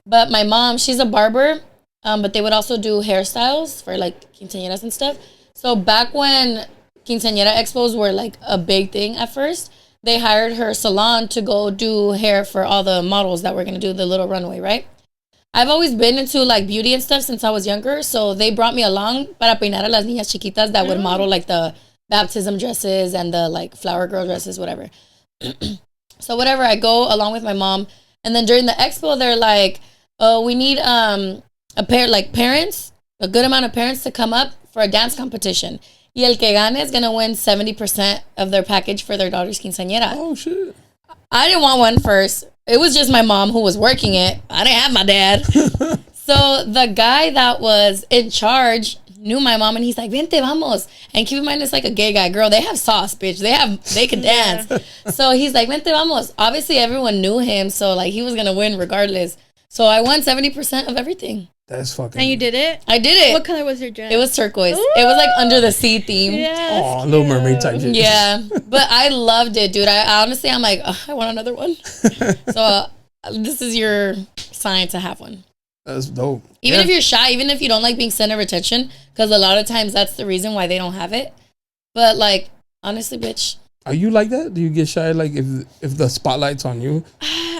But my mom, she's a barber, but they would also do hairstyles for like quinceañeras and stuff. So back when quinceañera expos were like a big thing at first, they hired her salon to go do hair for all the models that were gonna do the little runway, right? I've always been into like beauty and stuff since I was younger, so they brought me along para peinar a las niñas chiquitas that would model like the baptism dresses and the like flower girl dresses, whatever. So whatever, I go along with my mom, and then during the expo, they're like, "Oh, we need a pair like parents, a good amount of parents to come up for a dance competition. Y el que gane is gonna win 70% of their package for their daughter's quinceañera." Oh, shit. I didn't want one first. It was just my mom who was working it. I didn't have my dad. So the guy that was in charge knew my mom, and he's like, "Vente, vamos." And keep in mind, it's like a gay guy. Girl, they have sauce, bitch. They could dance. So he's like, "Vente, vamos." Obviously, everyone knew him, so like he was gonna win regardless. So I won 70% of everything. That's fucking. And you did it? I did it. What color was your dress? It was turquoise. It was like under the sea theme. Yeah. Oh, Little Mermaid type shit. Yeah, but I loved it, dude. I honestly, I'm like, I want another one. So this is your sign to have one. That's dope. Even if you're shy, even if you don't like being center of attention, because a lot of times that's the reason why they don't have it. But like, honestly, bitch. Are you like that? Do you get shy like if the spotlight's on you?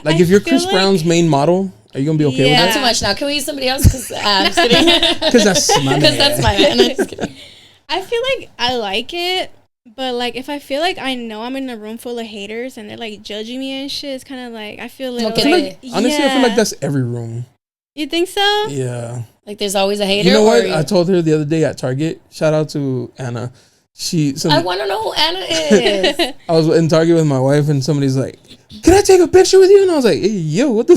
Like I if you're feel Chris like- Brown's main model, are you gonna be okay Not with too much now. Can we use somebody else? Because I'm just kidding. that? Because that's my Because that's my man. I'm just kidding. I feel like I like it, but like if I feel like I know I'm in a room full of haters and they're like judging me and shit, it's kind of like I feel a little Okay. like, Honestly, I feel like that's every room. You think so? Yeah. Like, there's always a hater. You know what? or I told her the other day at Target. Shout out to Anna. I want to know who Anna is. I was in Target with my wife, and somebody's like, "Can I take a picture with you?" And I was like, "Hey, yo, what the?"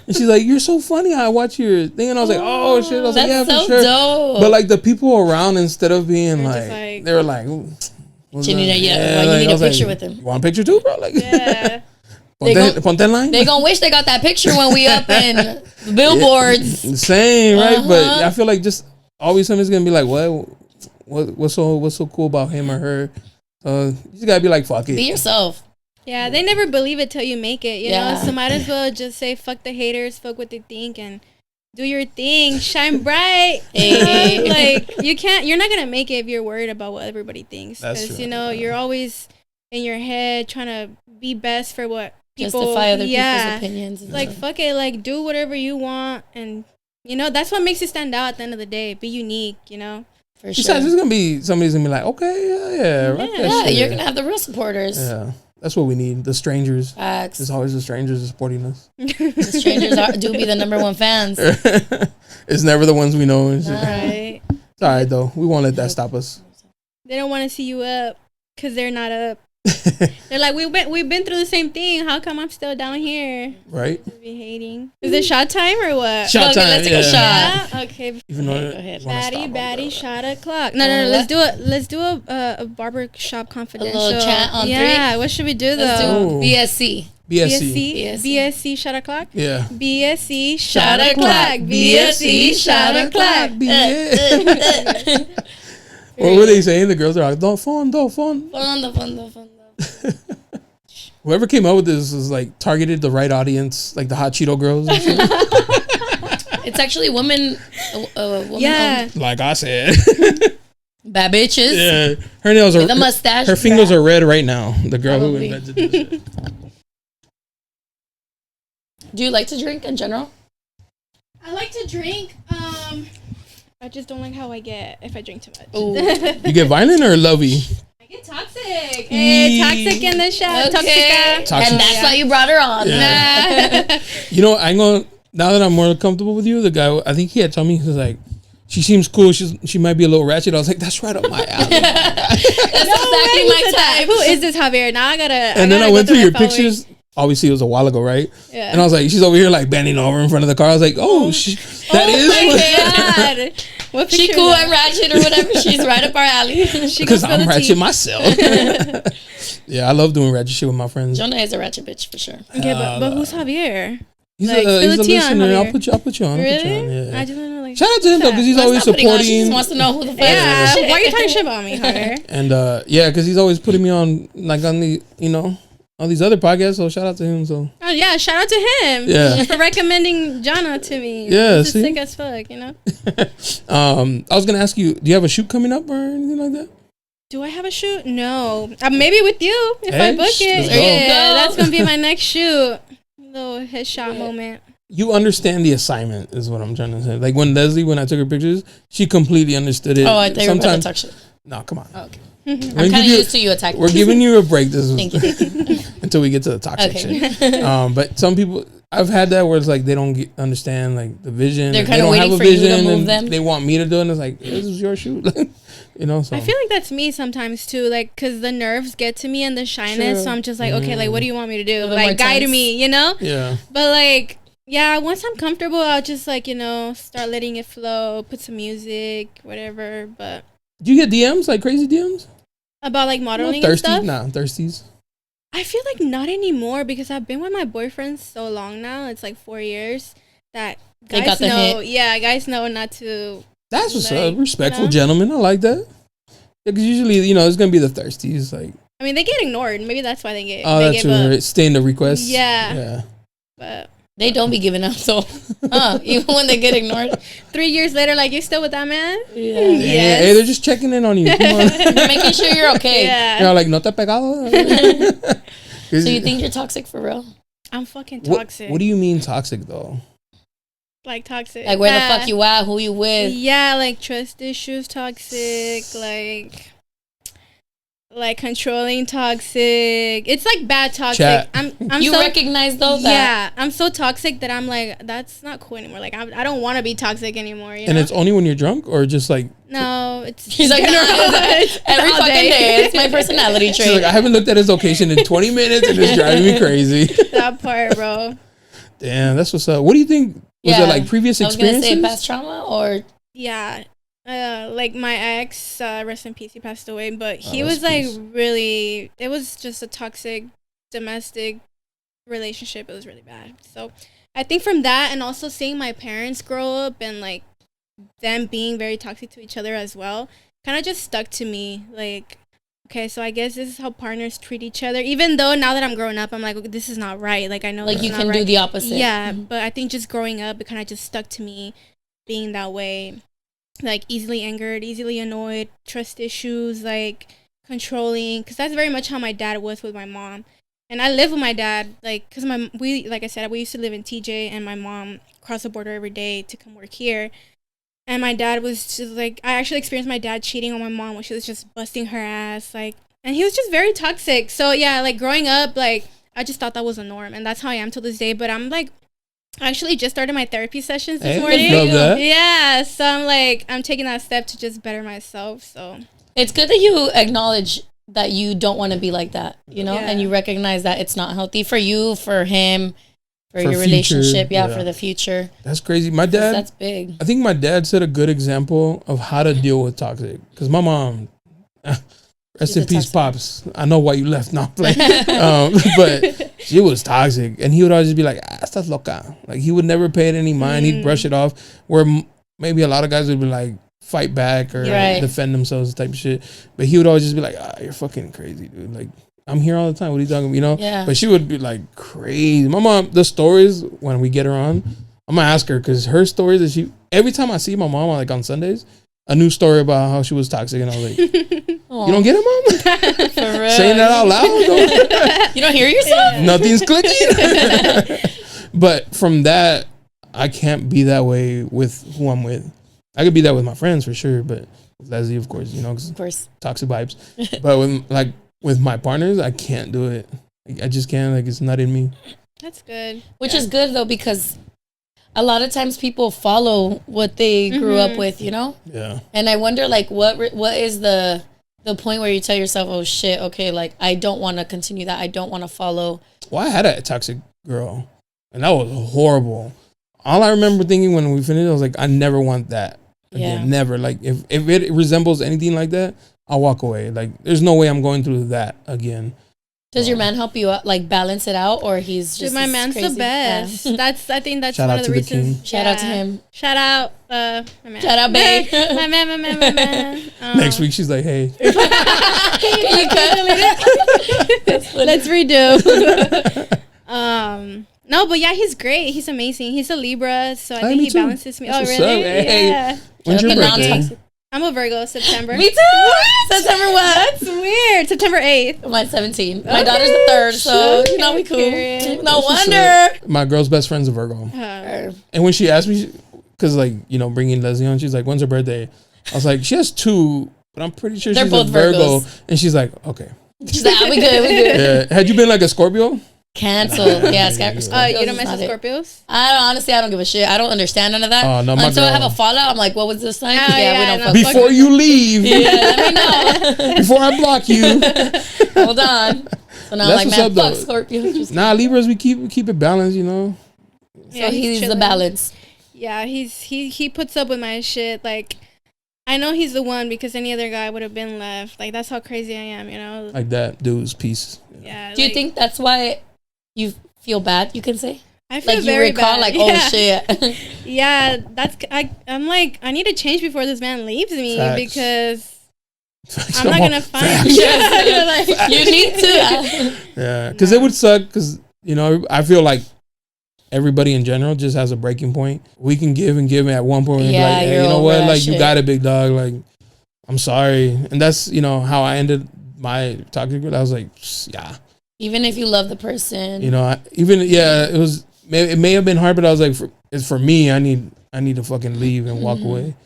And she's like, "You're so funny. I watch your thing." And I was like, "Oh shit!" I was like, That's "Yeah, so for sure." dope. But like the people around, instead of being They're like, just like- they were like, "Ooh, what's You need that?" a- yeah, Yeah, well, you like, need I a was like, picture with him. You want a picture too, bro? Like, Yeah. ponte en line. They gonna wish they got that picture when we up in the billboards. The same, right? But Uh-huh. I feel like just always somebody's gonna be like, what's so cool about him or her? You just gotta be like, fuck it. Be yourself. Yeah, they never believe it till you make it, you Yeah. know? So might as well just say, fuck the haters, fuck what they think, and do your thing, shine bright. Hey. Like, you're not going to make it if you're worried about what everybody thinks. That's Because, true. you know, you're always in your head trying to be best for what people. Justify other yeah. people's opinions. And Like, stuff. fuck it, like, do whatever you want, and, you know, that's what makes you stand out at the end of the day. Be unique, you know? For Besides, sure. there's gonna be somebody's gonna be like, okay, yeah, right. that Yeah, shit. you're gonna have the real supporters. Yeah, that's what we need. The strangers. Facts. There's always the strangers supporting us. The strangers do be the number one fans. It's never the ones we know. And shit. Right? It's all right though. We won't let that stop us. They don't want to see you up because they're not up. They're like, we've been through the same thing. How come I'm still down here? Right? Be hating. Is it shot time or what? Shot Okay, time. let's take a yeah. shot. Yeah? Okay. Even though Okay, go ahead. you wanna stop, Baddie, but- shot o'clock. No. Let's do a barbershop confidential. chant on yeah. What should we do though? Let's Ooh. do BSC. BSC. BSC shot o'clock. Yeah. BSC Shot shot o'clock. o'clock. BSC shot o'clock. Yeah. What were they saying? The girls are like, "Don't phone. Fondo. Whoever came up with this was like targeted the right audience, like the hot Cheeto girls. And shit. It's actually women. Yeah. Like I said, Bad bitches. yeah. Her nails are. With a mustache. Her fingers are red right now. The girl Probably. who invented this shit. Do you like to drink in general? I like to drink. I just don't like how I get if I drink too much. Ooh. You get violent or lovey? I get toxic. Hey, toxic in the shop. Okay. Toxic. And that's why you brought her on. Yeah. You know, I'm going. Now that I'm more comfortable with you, the guy, I think he had told me, he was like, she seems cool. She might be a little ratchet. I was like, that's right up my alley. That's exactly my type. Who is this Javier? Now I gotta. And then I went through your pictures. Obviously, it was a while ago, right? Yeah. And I was like, she's over here like bending over in front of the car. I was like, oh, that is. my God. What She picture cool is that? and ratchet or whatever. She's right up our alley. Because I'm ratchet myself. Yeah, I love doing ratchet shit with my friends. Jonah is a ratchet bitch for sure. Okay, but who's Javier? He's like, a spill the tea on listener. I'll Javier. put you on. I'll put you on, Really? yeah. I just want to like. Shout out to him though, because he's always Stop putting on. She supporting. just wants to know who the fuck Yeah, is. why are you talking shit about me, Javier? And yeah, because he's always putting me on, like on the, on these other podcasts. So shout out to him. So Oh yeah, shout out to him. Yeah. For recommending Jona to me. Yeah, This is see? sick as fuck, I was gonna ask you, do you have a shoot coming up or anything like that? Do I have a shoot? No. Maybe with you if I Hey, book it. let's go. Yeah, that's gonna be my next shoot. Little headshot moment. You understand the assignment is what I'm trying to say. Like when I took her pictures, she completely understood it. Oh, I thought you were about to talk shit. No, come on. Oh, okay. We're I'm gonna kind of give you- used to you attacking. We're giving you a break. This Thank you. until we get to the toxic Okay. shit. But some people, I've had that where it's like they don't understand like the vision. They're They kinda don't waiting have a for you to vision, move and them. They want me to do it, and it's like this is your shoot, So I feel like that's me sometimes too, like, cause the nerves get to me and the shyness. True. So I'm just like, okay, like, what do you want me to do? little bit more Like, guide tense. me, yeah. But like, yeah, once I'm comfortable, I'll just like, start letting it flow, put some music, whatever. But Do you get DMs like crazy DMs? about like modeling and Thirsties? stuff, Nah, thirsties. I feel like not anymore because I've been with my boyfriend so long now. It's like 4 years that They guys got the know. hint. Yeah, guys know not to. That's what's Like, up. Respectful you know? gentlemen. I like that. Because usually, it's gonna be the thirsties. Like, I mean, they get ignored. Maybe that's why they get. oh, they that's give up. right. Stay in the request. Yeah. Yeah. But They don't be giving up, so even when they get ignored. 3 years later, like, you still with that man? Yeah. Yeah, Yes. hey, they're just checking in on you. Come on. They're making sure you're okay. Yeah. Like, no te he pegado. So you think you're toxic for real? I'm fucking what, toxic. what do you mean toxic though? Like toxic. Like where the fuck you at? Who you with? Yeah, like trust issues, toxic. Like controlling, toxic. It's like bad toxic. Chat. I'm You so, recognize though that yeah, I'm so toxic that I'm like, that's not cool anymore. Like I don't want to be toxic anymore. You And know? it's only when you're drunk, or just like No, it's He's like, general. it's every all fucking day. It's my personality she's trait. like, I haven't looked at his location in 20 minutes, and it's driving me crazy. That part, bro. Damn, that's what's up. What do you think? Was Yeah. it like previous I was gonna experiences? say past trauma or Yeah. Like my ex, rest in peace, he passed away, but he rest was like peace. really, it was just a toxic domestic relationship. It was really bad. So I think from that, and also seeing my parents grow up and like them being very toxic to each other as well, kind of just stuck to me. Like, okay, so I guess this is how partners treat each other. Even though now that I'm growing up, I'm like, okay, this is not right. Like I know like it's you not can right. do the opposite. Yeah, but I think just growing up, it kind of just stuck to me being that way. Like easily angered, easily annoyed, trust issues, like controlling. Because that's very much how my dad was with my mom. And I live with my dad, like, because like I said, we used to live in TJ, and my mom crossed the border every day to come work here. And my dad was just like, I actually experienced my dad cheating on my mom when she was just busting her ass, like, and he was just very toxic. So yeah, like growing up, like I just thought that was a norm, and that's how I am till this day. But I'm like, I actually just started my therapy sessions this morning. love that. Yeah, so I'm taking that step to just better myself. So It's good that you acknowledge that you don't want to be like that, Yeah. and you recognize that it's not healthy for you, for him, for your future, relationship, yeah. for the future. That's crazy. My 'Cause dad, that's big. I think my dad set a good example of how to deal with toxic. Because my mom, rest She's in a peace, toxic. pops. I know why you left. No, like, but she was toxic, and he would always be like, "Estás loca." Like he would never pay it any mind. He'd brush it off. Where maybe a lot of guys would be like, fight back or defend themselves type of shit. But he would always just be like, you're fucking crazy, dude. Like, I'm here all the time. What are you talking about? You know? Yeah. But she would be like crazy. My mom, the stories when we get her on, I'm gonna ask her because her stories that every time I see my mom like on Sundays, a new story about how she was toxic, and I was like, you don't get it, mom? For real. Saying that out loud? You don't hear yourself? Nothing's clicking. But from that, I can't be that way with who I'm with. I could be that with my friends for sure, but with Leslie, of course, you know, of course, toxic vibes. But with my partners, I can't do it. I just can't. Like, it's not in me. That's good. Which is good though, because a lot of times people follow what they grew up with, you know. Yeah. And I wonder, like, what is the point where you tell yourself, oh shit, okay, like I don't want to continue that. I don't want to follow. Well, I had a toxic girl, and that was horrible. All I remember thinking when we finished, I was like, I never want that again. Yeah. Never. Like, if it resembles anything like that, I'll walk away. Like, there's no way I'm going through that again. Does your man help you out, like balance it out, or he's just my man's crazy? The best. Yeah. I think that's Shout one of the reasons. Shout out to him. Shout out, my man. Shout out, babe. my man. Next week she's like, hey. Let's redo. No, but yeah, he's great. He's amazing. He's a Libra, so I think he balances me. That's oh, really? Hey. Yeah. When's your birthday? I'm a Virgo, September. Me too. What? September what? That's weird. September 8th. Mine's 17. My daughter's the 3rd, so you know we cool. No wonder. My girl's best friend's a Virgo. And when she asked me, because like, you know, bringing Leslie on, she's like, when's her birthday? I was like, she has 2, but I'm pretty sure they're she's both a Virgo. Virgos. And she's like, okay. She's like, we good. Yeah. Had you been like a Scorpio? Canceled. Yeah, you don't mess with Scorpios? I don't give a shit. I don't understand none of that. Oh, no, until I have a fallout, I'm like, what was this sign? We don't fuck. Before you leave. Yeah, let me know. Before I block you. Hold on. So now I'm like, man, fuck Scorpio. Nah, Libras, we keep it balanced, you know. So he's the balance. Yeah, he puts up with my shit. Like, I know he's the one because any other guy would have been left. Like, that's how crazy I am, you know. Like that dude's peace. Yeah. Do you think that's why you feel bad? You can say. I feel like very you recall, bad. like, oh shit. Yeah, I'm like, I need to change before this man leaves me. Facts. Because I'm not gonna find. Like, you need to. Yeah, because it would suck. Because you know, I feel like everybody in general just has a breaking point. We can give and give at one point. And be like, hey, you know what? Like, you got it, big dog. Like, I'm sorry. And that's, you know, how I ended my toxic. I was like, yeah. Even if you love the person, you know, it may have been hard, but I was like, it's for me. I need to fucking leave and walk away.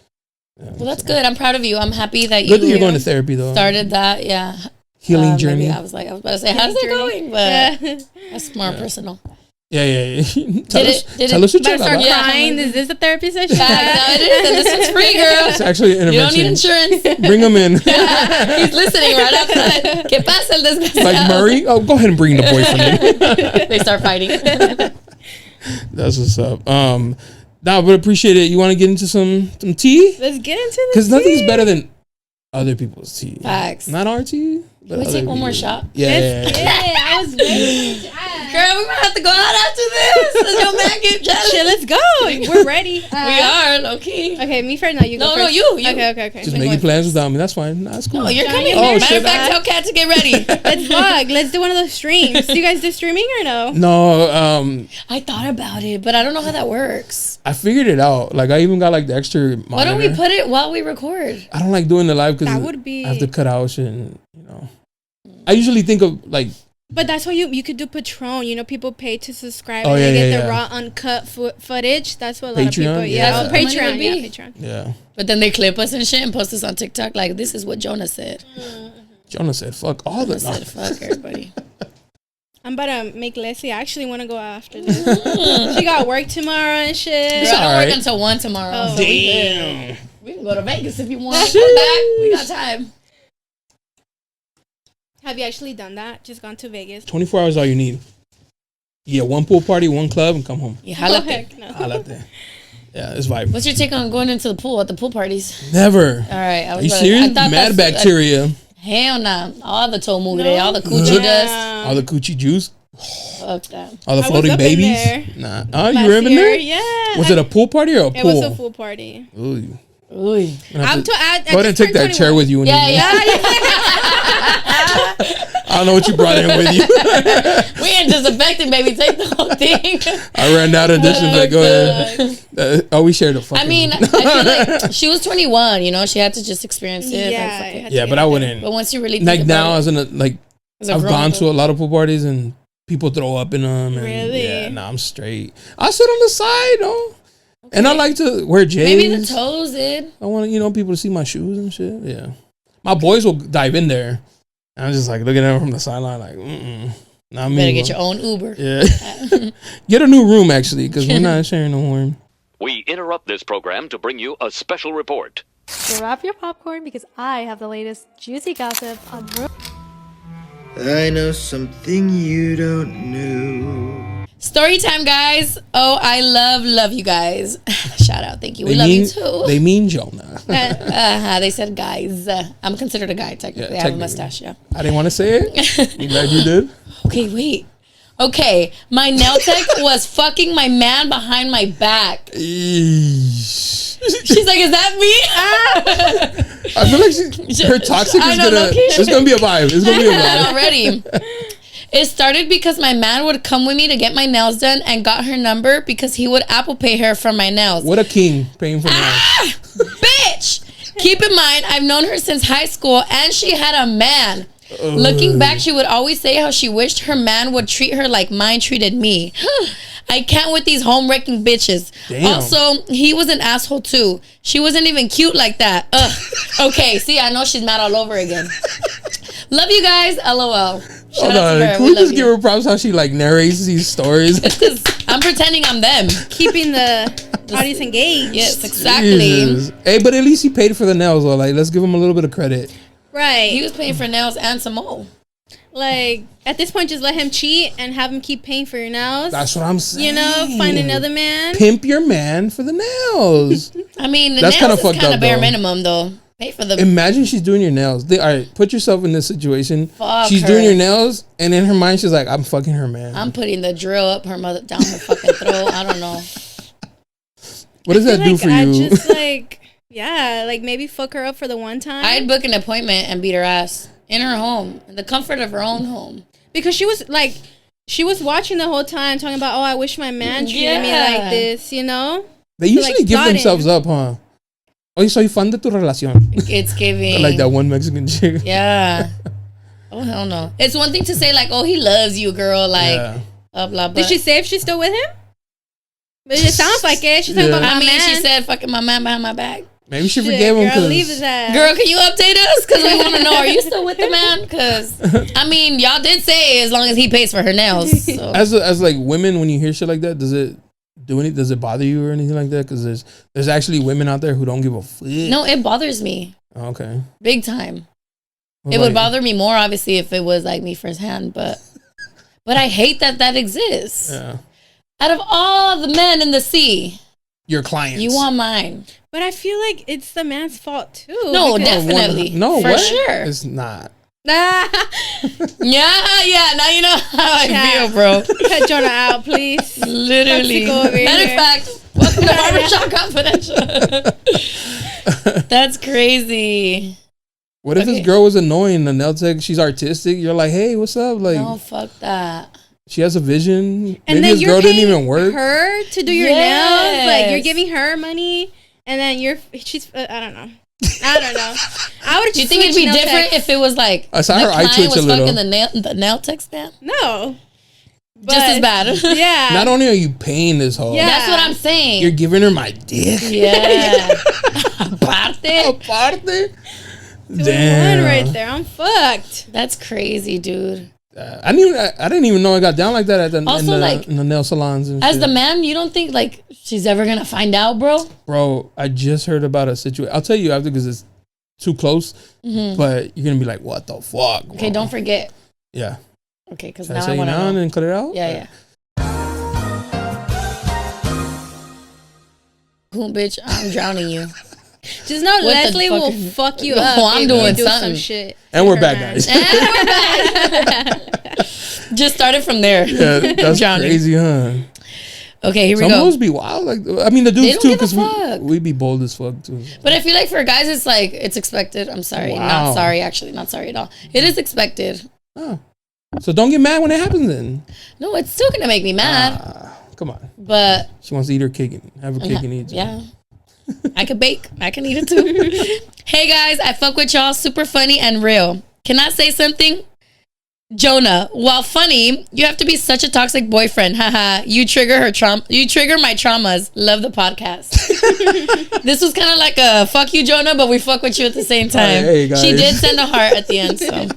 Yeah, well, that's good. I'm proud of you. I'm happy that you're going to therapy though. Started that, yeah. Healing journey. I was about to say, how's it going? But that's more personal. Yeah. Tell us what you start crying. Is this a therapy session? No, it is. And this one's free, girl. It's actually an intervention. You don't need insurance. Bring him in. He's listening right outside. ¿Qué pasa el desgraciado? Like Murray? Oh, go ahead and bring the boyfriend in. They start fighting. That's what's up. Nah, but appreciate it. You want to get into some tea? Let's get into this. Because nothing's better than other people's tea. Facts. Not our tea. Can we take one more shot? Yeah. I was waiting. Girl, we might have to go out after this. Does your man get jealous? Shit, let's go. We're ready. We are, low-key. Okay, me first. No, you go first. No, you. Okay. Just making plans without me. That's fine. That's cool. No, you're coming. Oh, Matter of fact, tell Kat to get ready. Let's vlog. Let's do one of those streams. Do you guys do streaming or no? No. I thought about it, but I don't know how that works. I figured it out. Like, I even got like the extra monitor. Why don't we put it while we record? I don't like doing the live because I have to cut out shit and, you know. I usually think of like. But that's why you could do Patron. You know, people pay to subscribe and they get the raw, uncut footage. That's what a lot of people. Yeah, Patreon. Patreon. Yeah. But then they clip us and shit and post us on TikTok. Like, this is what Jonah said. Jonah said, "Fuck all the." Said, "Fuck everybody." I'm about to make Leslie. I actually want to go after this. She got work tomorrow and shit. Girl, I don't work until 1 tomorrow. Oh, damn. We can go to Vegas if you want. Come back. We got time. Have you actually done that? Just gone to Vegas? 24 hours all you need. Yeah, one pool party, one club, and come home. Yeah, jalate. Jalate. Yeah, it's vibe. What's your take on going into the pool at the pool parties? Never. All right. Are you serious? Mad bacteria. Hell nah. All the toe mugre, all the coochie dust. All the coochie juice. Fuck that. All the floating babies. Nah. Oh, you were in there? Yeah. Was it a pool party or a pool? It was a pool party. Ooh. Ooh. Go ahead and take that chair with you. When Yeah. I don't know what you brought in with you. We ain't disinfecting, baby. Take the whole thing. I ran out of disinfect. Go ahead. We shared a fucking. I mean, I feel like she was 21. You know, she had to just experience it. Yeah, but I wouldn't. But once you really like think now, about as in like I've gone to a lot of pool parties and people throw up in them. And Really? Yeah, nah, I'm straight. I sit on the side though. Okay. And I like to wear J's. Maybe the toes did. I want people to see my shoes and shit. Yeah, my boys will dive in there. And I'm just like looking at them from the sideline, like, not me. Better get your own Uber. Yeah, get a new room actually, because we're not sharing no room. We interrupt this program to bring you a special report. Grab your popcorn because I have the latest juicy gossip on. I know something you don't know. Story time, guys. Oh, I love you guys. Shout out, thank you. We love you too. They mean Jonah. They said guys. I'm considered a guy technically. I have a mustache. Yeah. I didn't want to say it. I'm glad you did. Okay, wait. Okay, my nail tech was fucking my man behind my back. She's like, "Is that me?" I feel like her toxic is gonna. It's gonna be a vibe. It's gonna be a vibe already. It started because my man would come with me to get my nails done and got her number because he would Apple Pay her for my nails. What a king paying for nails. Bitch! Keep in mind, I've known her since high school and she had a man. Looking back, she would always say how she wished her man would treat her like mine treated me. I can't with these home-wrecking bitches. Damn. Also, he was an asshole too. She wasn't even cute like that. Ugh. Okay, see, I know she's mad all over again. Love you guys. LOL. Shout out to her. Can we just give her props how she like narrates these stories? Because I'm pretending I'm them. Keeping the audience engaged. Yes, exactly. Jesus. Hey, but at least he paid for the nails though. Like, let's give him a little bit of credit. Right. He was paying for nails and some more. Like, at this point, just let him cheat and have him keep paying for your nails. That's what I'm saying. You know, find another man. Pimp your man for the nails. I mean, the that's nails is kind of bare minimum though. Pay for the. Imagine she's doing your nails. All right, put yourself in this situation. Fuck she's her. doing your nails, and in her mind, she's like, "I'm fucking her man." I'm putting the drill up her mother down her fucking throat. I don't know. What does that do for you? I just like maybe fuck her up for the one time. I'd book an appointment and beat her ass in her home, in the comfort of her own home. Because she was watching the whole time talking about, oh, I wish my man treated me like this, you know? They usually give themselves up, huh? Oye, soy fan de tu relación. It's giving. Like that one Mexican chick. Yeah. Oh, hell no. It's one thing to say, like, oh, he loves you, girl. Like, blah, blah, blah. Did she say if she's still with him? But it sounds like it. She's talking about my man. She said, fucking my man behind my back. Maybe she forgave him. Girl, leave his ass. Girl, can you update us? Because we want to know, are you still with the man? Because, I mean, y'all did say as long as he pays for her nails. So. As like women, when you hear shit like that, does it bother you or anything like that? Because there's actually women out there who don't give a fuck. No, it bothers me. Oh, okay. Big time. It would bother me more, obviously, if it was like me firsthand, but I hate that exists. Yeah. Out of all the men in the sea, your clients, you want mine. But I feel like it's the man's fault too. No, definitely. No, for sure. It's not. Yeah. Now you know how I feel, bro. Cut Jona out, please. Literally. Matter of fact, welcome to Barbershop Confidential. That's crazy. What if this girl was annoying? The nail tech, she's artistic. You're like, hey, what's up? Like, no, fuck that. She has a vision. And maybe then this girl didn't even work. Her to do your nails, like you're giving her money, and then she's. I don't know. I would. Do you think it'd be different if it was like I saw her eye twitch a little. Fucking the nail tech stand? No, just as bad. Yeah. Not only are you paying this hoe, that's what I'm saying. You're giving her my dick. Yeah. Aparte. Damn. Right there. I'm fucked. That's crazy, dude. I didn't even know I got down like that in the nail salons and as shit. the man, you don't think like she's ever gonna find out, bro? I just heard about a situation. I'll tell you after because it's too close. Mm-hmm. But you're gonna be like, what the fuck? Okay, don't forget. Yeah. Okay, because now I want to know and cut it out. Yeah. Cool, bitch. I'm drowning you. Just know Leslie will fuck you up. Oh, I'm doing some shit. And we're back, guys. Just started from there. Yeah, that's crazy, huh? Okay, here we Some go. hoes be wild. Like, I mean, the They dudes don't too, give a because fuck. we be bold as fuck too. But I feel like for guys, it's like, it's expected. I'm sorry. Wow. Not sorry, actually. Not sorry at all. It is expected. Oh. So don't get mad when it happens then. No, it's still going to make me mad. Come on. But She wants to eat her cake and have a cake and eat it. yeah. I could bake. I can eat it too. Hey guys, I fuck with y'all. Super funny and real. Can I say something? Jonah, while funny, you have to be such a toxic boyfriend. Haha. You trigger her trauma. You trigger my traumas. Love the podcast. This was kind of like a fuck you, Jonah, but we fuck with you at the same time. Hey, guys. She did send a heart at the end, so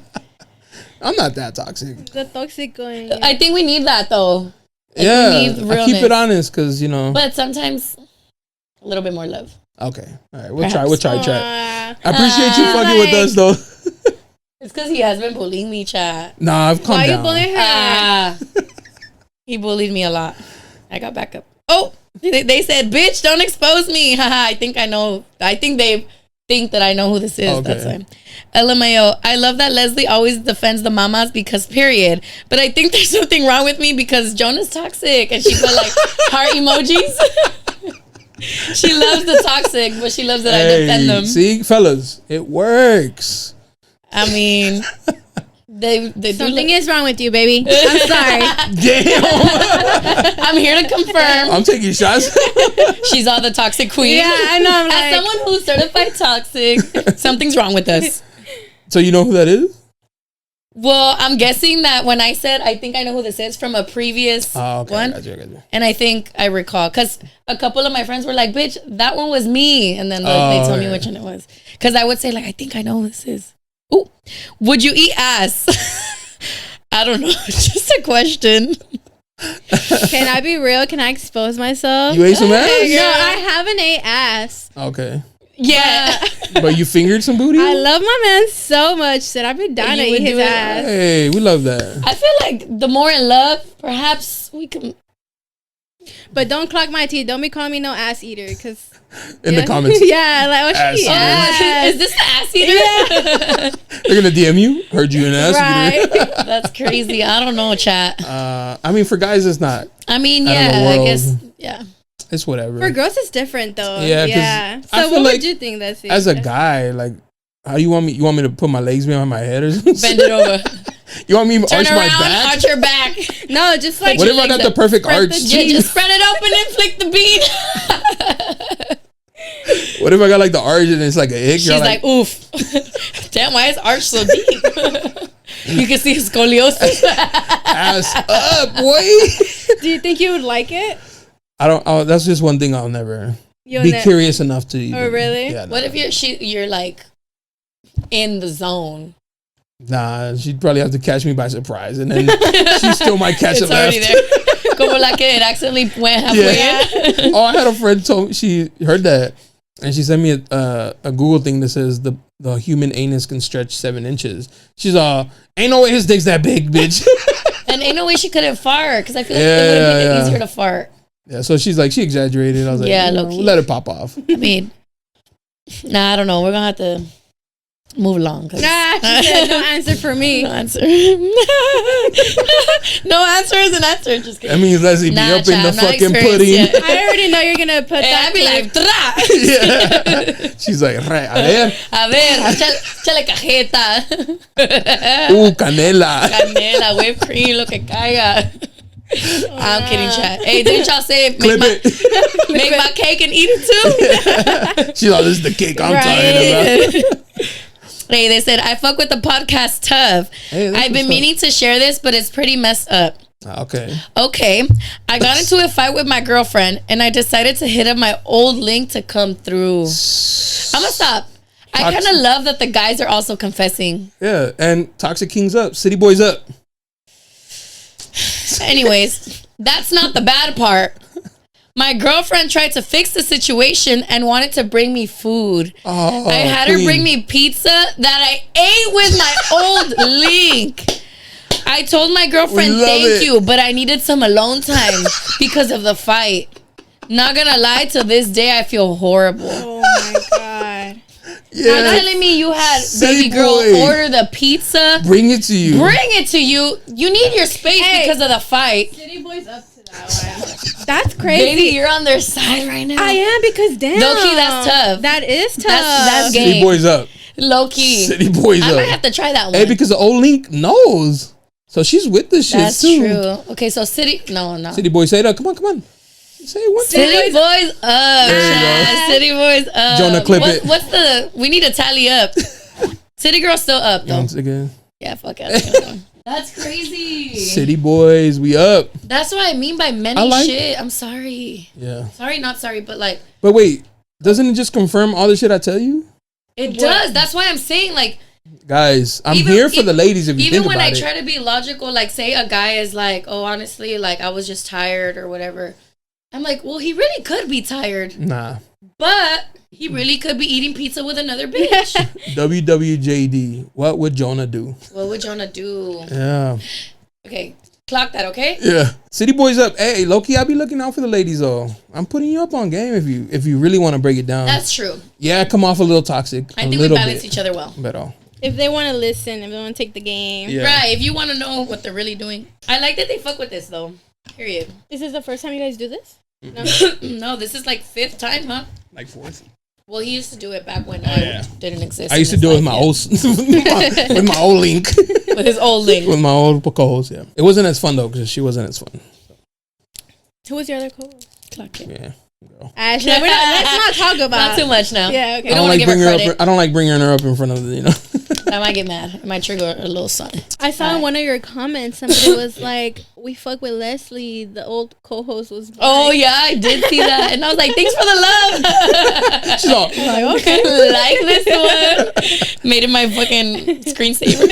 I'm not that toxic. The toxic going. I think we need that though. Like, Yeah, we need I keep realness. it honest because, you know. But sometimes a little bit more love. Okay. All right. We'll try, chat. Aw. I appreciate you fucking with us, though. It's because he has been bullying me, chat. Nah, I've calmed Why you down. bullying her? He bullied me a lot. I got back up. Oh, they said, bitch, don't expose me. Haha, I think I know. I think they think that I know who this is. Okay. That's why. LMAO. I love that Leslie always defends the mamas because period. But I think there's something wrong with me because Jonah's toxic. And she put like heart emojis. She loves the toxic, but she loves that I defend them. See, fellas, it works. I mean, they do Something look- is wrong with you, baby. I'm sorry. Damn. I'm here to confirm. I'm taking shots. She's all the toxic queen. Yeah, I know. I'm As like, someone who's certified toxic, something's wrong with us. So you know who that is? Well, I'm guessing that when I said I think I know who this is from a previous Oh, okay. one, Gotcha. and I think I recall because a couple of my friends were like, "Bitch, that one was me," and then they told me yeah. which one it was. Because I would say like, "I think I know who this is." Ooh, would you eat ass? I don't know. Just a question. can I be real? Can I expose myself? You ate some ass? No, I haven't ate ass. Okay. Yeah. But you fingered some booty? I love my man so much that I've been dying to You would eat his do it? ass. Hey, we love that. I feel like the more in love, perhaps we can. But don't clog my teeth. Don't be calling me no ass eater, because In the comments. yeah, like what she Ass eat eater. Is this the ass eater? They're going to DM you. Heard you an ass eater. right? That's crazy. I don't know, chat. I mean, for guys, it's not. I mean, Out of the yeah, I world. guess, yeah. It's whatever. For girls, it's different though. Yeah, 'cause Yeah. I So feel what like would you think that's As a guy, like, how do you want me? You want me to put my legs behind my head or something? Bend it over. You want me to Turn arch around, my back? arch your back. No, just like What if I got the perfect Spread arch? the Yeah, just spread it open and flick the bean. What if I got like the arch and it's like a hick? She's You're like, oof. Damn, why is arch so deep? You can see his scoliosis. ass up, boy. Do you think you would like it? I don't. Oh, that's just one thing I'll never You'll be ne- curious enough to. Even, Oh, really? Yeah. What if you're like in the zone? Nah, she'd probably have to catch me by surprise, and then she still might catch It's it already left. there. Como la que it accidentally went halfway Yeah. in. Oh, I had a friend told she heard that, and she sent me a Google thing that says the human anus can stretch 7 inches. She's ain't no way his dick's that big, bitch. And ain't no way she couldn't fart because I feel like Yeah, it would have been yeah. easier to fart. Yeah, so she's like, she exaggerated. I was like, Yeah, you know, low-key. we'll let it pop off. I mean, nah, I don't know. We're gonna have to move along. 'cause- Nah, she said no answer for me. No answer. No answer is an answer. Just kidding. That means Leslie be Nah, up in child, the I'm not fucking experienced pudding. yet. I already know you're gonna put And that. I'd be like, clip. tra. She's like, right, a ver, A ver, échale cajeta. canela. Canela, whipped cream, lo que caiga. I'm kidding, chat. Hey, didn't y'all say Clip it. make my cake and eat it too? She's like, this is the cake I'm Right. talking about. Hey, they said, I fuck with the podcast tough. Hey, that's I've been what's up. meaning to share this, but it's pretty messed up. Okay. Okay, I got into a fight with my girlfriend and I decided to hit up my old link to come through. I'm gonna stop. I kind of love that the guys are also confessing. Yeah, and Toxic Kings up, City Boys up. Anyways, that's not the bad part. My girlfriend tried to fix the situation and wanted to bring me food. Oh, I had her queen. bring me pizza that I ate with my old link. I told my girlfriend, We love thank it. you, but I needed some alone time because of the fight. Not gonna lie, to this day, I feel horrible. Oh my god. Yeah. You're telling me you had City baby girl boy. order the pizza, Bring it to you. bring it to you. You need your space Hey. because of the fight. City boys up to that one. That's crazy. Baby, you're on their side right now. I am because damn. Low key, that's tough. That is tough. That's City game. boys up. Low key. City boys I up. might have to try that one. Hey, because the old Link knows. So she's with this shit That's too. true. Okay, so City. No. City boys, say it up. Come on. Say it one City time. boys up. There you go. City boys up. Jonah, clip it. What's the? We need to tally up. City girl still up though. Once again. Yeah, fuck it. That's crazy. City boys, we up. That's what I mean by many shit. I'm sorry. Yeah. Sorry, not sorry, but like. But wait, doesn't it just confirm all the shit I tell you? It does. That's why I'm saying like. Guys, I'm here for the ladies if you think about it. Even when I try to be logical, like say a guy is like, oh, honestly, like I was just tired or whatever. I'm like, well, he really could be tired. Nah. But he really could be eating pizza with another bitch. WWJD. What would Jonah do? What would Jonah do? Yeah. Okay. Clock that, okay? Yeah. City boys up. Hey, Loki, I'll be looking out for the ladies though. I'm putting you up on game if you really want to break it down. That's true. Yeah, come off a little toxic. I think we balance each other well. But all. If they want to listen, if they want to take the game. Yeah. Right. If you want to know what they're really doing. I like that they fuck with this though. Period. Is this the first time you guys do this? No. No, this is like 5th time, huh? Like 4th. Well, he used to do it back when I didn't exist. I used to do it with my old with my old Link. With his old Link. With my old co-host, yeah. It wasn't as fun though, because she wasn't as fun. Who was your other co-host? Clock it. Yeah. Actually, let's not talk about Not too much now. Yeah, okay. We don't want to give her credit. I don't like bringing her up in front of the, I might get mad. It might trigger a little something. I saw in one of your comments somebody was like, "We fuck with Leslie." The old co-host was. Oh yeah, I did see that, and I was like, "Thanks for the love." She's all, like, okay, like this one. Made it my fucking screensaver.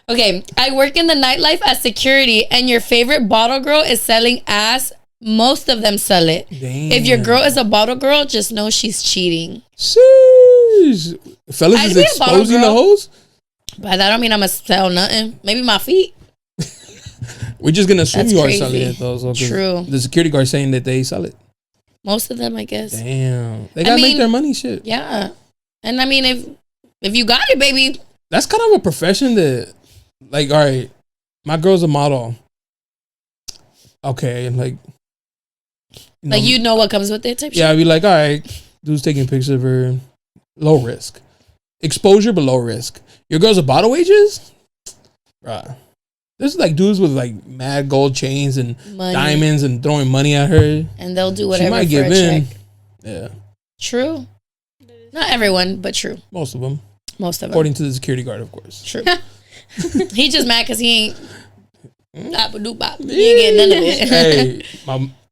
Okay, I work in the nightlife as security, and your favorite bottle girl is selling ass. Most of them sell it. damn. If your girl is a bottle girl, just know she's cheating. Sheesh. Fellas I'd is be a bottle exposing the girl. hoes? By that I don't mean I'm gonna sell nothing. Maybe my feet. We're just going to assume That's you are crazy. selling it though. So 'cause True. The security guard saying that they sell it. Most of them, I guess. Damn. They got to make their money shit. Yeah. And I mean, if you got it, baby. That's kind of a profession that, like, all right, my girl's a model. Okay, and like, Like, you know what comes with it type shit. yeah, I'd be like, all right, dude's taking pictures of her, low risk, exposure but low risk. Your girl's a bottle wages, right? There's like dudes with like mad gold chains and Money. diamonds and throwing money at her. And they'll do whatever She might for give a in. check. Yeah, True. Not everyone, but true. most of them, Most of them. according to the security guard, of course. True. He just mad because he ain't. Bop-a-doop-bop. He ain't getting none of it. Hey,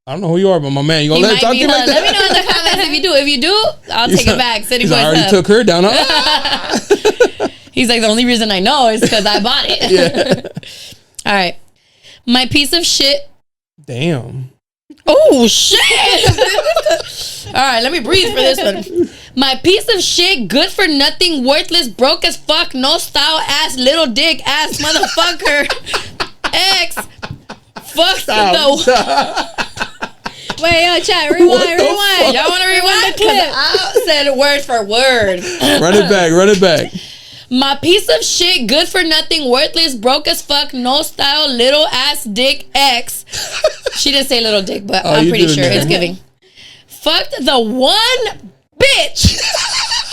I don't know who you are, but my man, you gonna He let might talk to be you like Let me know that? in the comments if you do. If you do, I'll take it back. City boys I already up. took her down. Huh? He's like, the only reason I know is because I bought it. Yeah. All right. My piece of shit. Damn. Oh, shit. All right, let me breathe for this one. My piece of shit, good for nothing, worthless, broke as fuck, no style ass, little dick ass motherfucker. Ex. Fuck the. Wait, yo, chat, rewind. Y'all want to rewind? Because I said word for word. Run it back. My piece of shit, good for nothing, worthless, broke as fuck, no style, little ass dick ex. She didn't say little dick, but I'm pretty sure it's giving. Fucked the one bitch.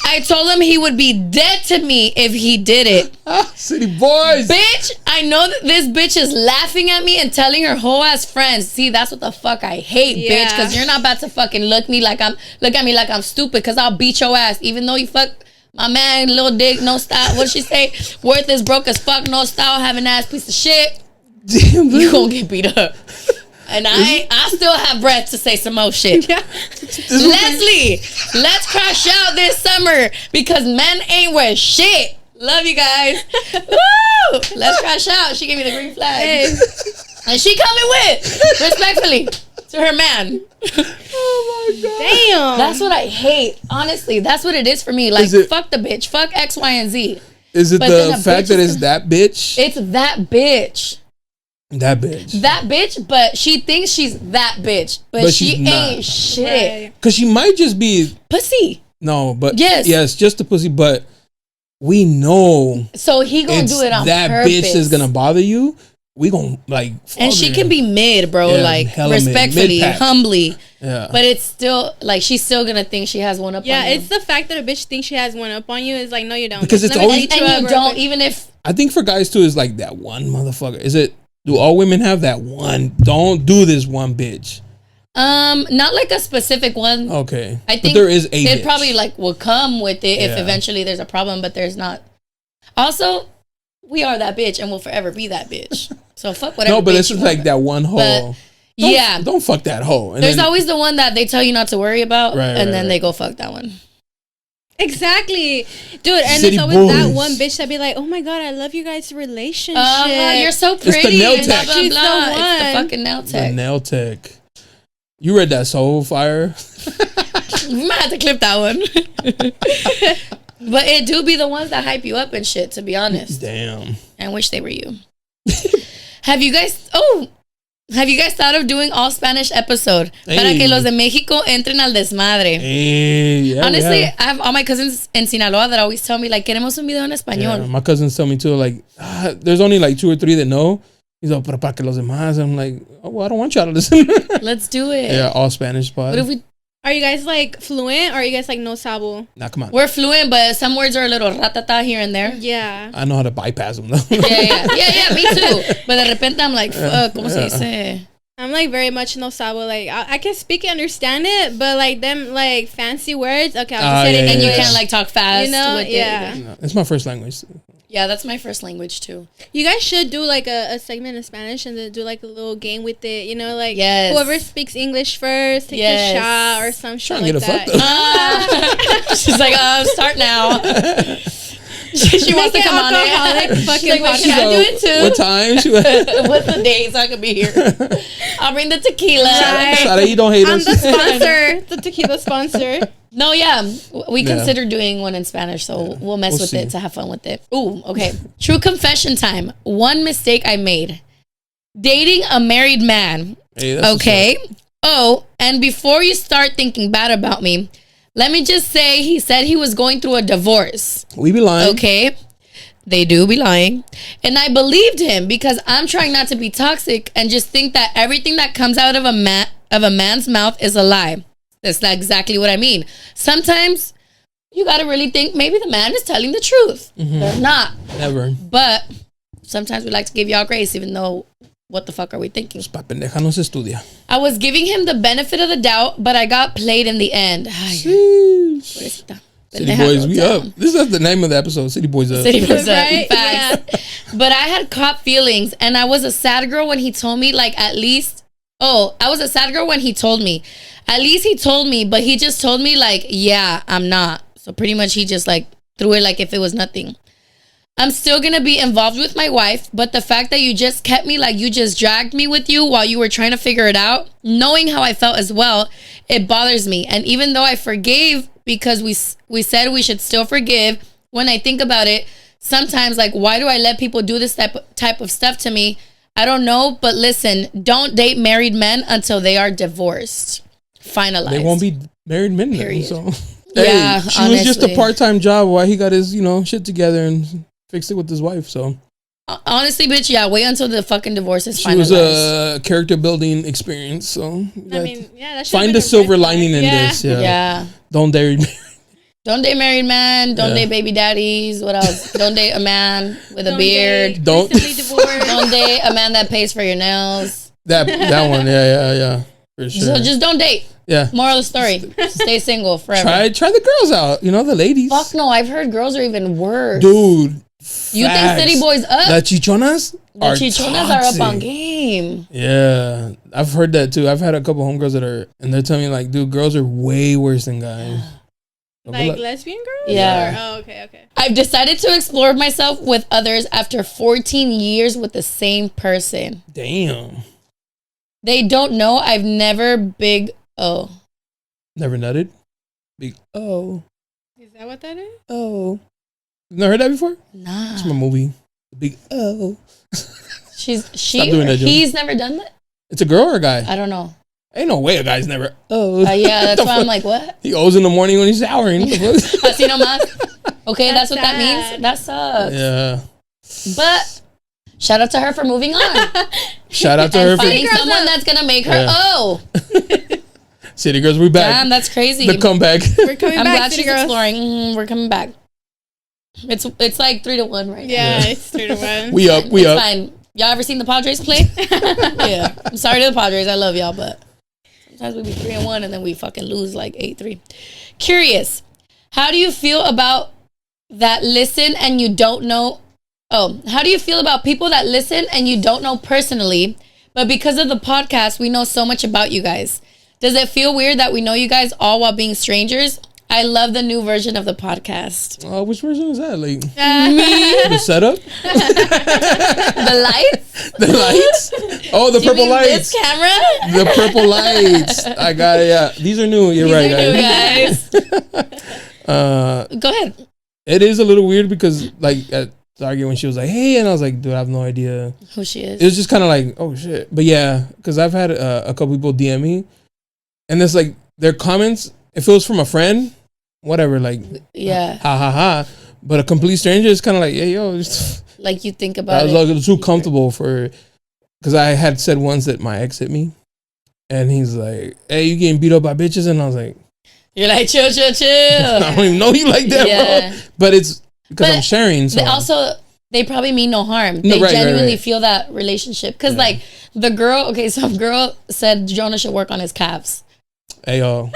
I told him he would be dead to me if he did it. City boys. Bitch, I know that this bitch is laughing at me and telling her whole ass friends. See, that's what the fuck I hate, bitch. Because you're not about to fucking look at me like I'm stupid. Because I'll beat your ass, even though you fuck my man, little dick, no style. What'd she say? Worthless, broke as fuck, no style, having ass piece of shit. Damn, You gonna get beat up. And I still have breath to say some more shit. Yeah. Leslie, let's crash out this summer because men ain't worth shit. Love you guys. Woo! Let's crash out. She gave me the green flag. Hey. And she coming with, respectfully, to her man. Oh my god. Damn. That's what I hate. Honestly, that's what it is for me. Like, fuck the bitch. Fuck X, Y, and Z. Is it But then the a fact bitch that is it's that bitch? It's that bitch. That bitch. That bitch, but she thinks she's that bitch. But she she's ain't not. shit. Right. Because she might just be Pussy. no, but Yes. just the pussy. But we know So he gonna it's do it on that purpose. bitch is gonna bother you. we gon' like. And she can be mid, bro. Yeah, like hella mid. respectfully, Mid-pack. humbly. Yeah. But it's still like she's still gonna think she has one up. Yeah, on you. it's the fact that a bitch thinks she has one up on you is like, no, you don't. Because it's Let me always- beat and up you real don't quick. even if I think for guys too is like that one motherfucker. Is it? Do all women have that one? Don't do this one bitch. not like a specific one. Okay. I But think there is a it bitch. probably like will come with it if Yeah. eventually there's a problem, but there's not. Also, we are that bitch and we'll forever be that bitch. So fuck whatever. No, but bitch it's you just like want. that one hoe. But, yeah. Don't fuck that hoe. And There's then- always the one that they tell you not to worry about, Right, and right, then right. they go fuck that one. Exactly, dude. And City it's always that boys. one bitch that be like, "Oh my god, I love you guys' relationship. You're so the pretty. nail and blah, tech. blah, She's blah. the It's the one. fucking nail the tech. nail tech. You read that Soul Fire? We might have to clip that one. But it do be the ones that hype you up and shit, to be honest. Damn. I wish they were you. Have you guys thought of doing all Spanish episode? Para que los de México entren al desmadre. Hey, yeah, Honestly, yeah. I have all my cousins in Sinaloa that always tell me, like, queremos un video en español. Yeah, my cousins tell me too, like, there's only like 2 or 3 that know. He's like, pero para que los demás. I'm like, oh, well, I don't want y'all to listen. Let's do it. Yeah, all Spanish pod. What if we... Are you guys like fluent, or are you guys like no sabo? Nah, come on. We're fluent, but some words are a little ratata here and there. Yeah. I know how to bypass them though. Yeah, me too. But de repente I'm like, fuck, ¿cómo se dice? I'm like very much no sabo. Like I can speak and understand it, but like them like fancy words. Okay, I'll just say it in And you English. can't like talk fast. You know, with yeah. it. No, it's my first language. Yeah, that's my first language too. You guys should do like a segment in Spanish and then do like a little game with it. You know, like Yes. whoever speaks English first, take Yes. a shot or some shit Trying to like get a that. fuck She's like, start now. she wants to Make it come on alcoholic it. fucking She's like, wait, can I podcast. do it too? What time? What's the date so I can be here? I'll bring the tequila. Saraí, don't hate I'm us. the sponsor, the tequila sponsor. No, yeah. We Yeah. consider doing one in Spanish, so we'll mess We'll with see. it to have fun with it. Ooh, okay. True confession time. One mistake I made. Dating a married man. Hey, that's what's Okay. Oh, and before you start thinking bad about me, let me just say he said he was going through a divorce. up. We be lying. Okay. They do be lying. And I believed him because I'm trying not to be toxic and just think that everything that comes out of a man's mouth is a lie. That's not exactly what I mean. Sometimes you got to really think maybe the man is telling the truth. They're not. Never. But sometimes we like to give y'all grace even though what the fuck are we thinking? Pa pendeja no se estudia. I was giving him the benefit of the doubt, but I got played in the end. Ay, pobrecita. City Pendeja Boys, don't we tell. up. This is the name of the episode. City Boys up. City was Right? facts. But I had caught feelings, and I was a sad girl when he told me, like, at least. Oh, I was a sad girl when he told me. At least he told me, but he just told me, like, yeah, I'm not. So pretty much he just, like, threw it like if it was nothing. I'm still gonna be involved with my wife, but the fact that you just kept me, like, you just dragged me with you while you were trying to figure it out, knowing how I felt as well, it bothers me. And even though I forgave because we said we should still forgive, when I think about it, sometimes, like, why do I let people do this type of stuff to me? I don't know, but listen, don't date married men until they are divorced. Finalized. They won't be married men then. Period. So. Yeah, she was just a honestly. part-time job while he got his, shit together and fixed it with his wife. So Honestly, bitch, yeah, wait until the fucking divorce is she finalized. was a character building experience. So I mean, yeah, that should've find been the a silver red flag. lining in Yeah. this. Yeah. Yeah. Don't dare. Don't date married men. Don't Yeah. date baby daddies. What else? Don't date a man with a beard. date Don't- recently divorced. Don't date a man that pays for your nails. that one. Yeah. For sure. So just don't date. yeah. Moral of the story: stay single forever. Try the girls out. The ladies. Fuck no! I've heard girls are even worse. Dude. You think facts. city boys up? The chichonas The are chichonas are up on toxic. game. Yeah, I've heard that too. I've had a couple homegirls and they're telling me like, dude, girls are way worse than guys. Like lesbian girls? Yeah. Or- oh, okay. I've decided to explore myself with others after 14 years with the same person. Damn. They don't know I've never big O. Never nutted. Big oh. Is that what that is? Oh. You never heard that before? Nah. It's my movie. The big oh. She doing that, Joe. he's never done that? It's a girl or a guy? I don't know. Ain't no way a guy's never oh. Yeah, that's The why I'm fuck? like, what? He owes in the morning when he's showering. What the fuck? Así nomás. Okay, that's That's what that sad. means. That sucks. Yeah. But shout out to her for moving on. Shout out to her for finding someone that's gonna make her City Girls, we back. Damn, that's crazy. The comeback. We're coming I'm back, glad City she's Girls. exploring. We're coming back. It's like 3-1 right now. Yeah, it's 3-1. We up. It's fine. Y'all ever seen the Padres play? Yeah. I'm sorry to the Padres. I love y'all, but sometimes we be 3-1 and then we fucking lose like 8-3. Curious. How do you feel about that listen and you don't know? Oh, how do you feel about people that listen and you don't know personally, but because of the podcast, we know so much about you guys? Does it feel weird that we know you guys all while being strangers? I love the new version of the podcast. Which version is that? Like the setup? The lights? The lights? Oh, the Do you purple mean lights. this camera? The purple lights. I got it. Yeah, these are new. You're right, guys. Go ahead. It is a little weird because, like, at Target when she was like, "Hey," and I was like, "Dude, I have no idea who she is." It was just kind of like, "Oh shit!" But yeah, because I've had a couple people DM me, and it's like their comments. If it was from a friend, whatever, like, yeah, ha ha ha. But a complete stranger is kind of like, "Hey, yo," just, like you think about I was like too comfortable for, because I had said once that my ex hit me, and he's like, "Hey, you getting beat up by bitches?" And I was like, "You're like chill." I don't even know you like that, bro. But it's because I'm sharing. So. Also, they probably mean no harm. They genuinely feel that relationship. Because like the girl, some girl said Jonah should work on his calves. Hey yo.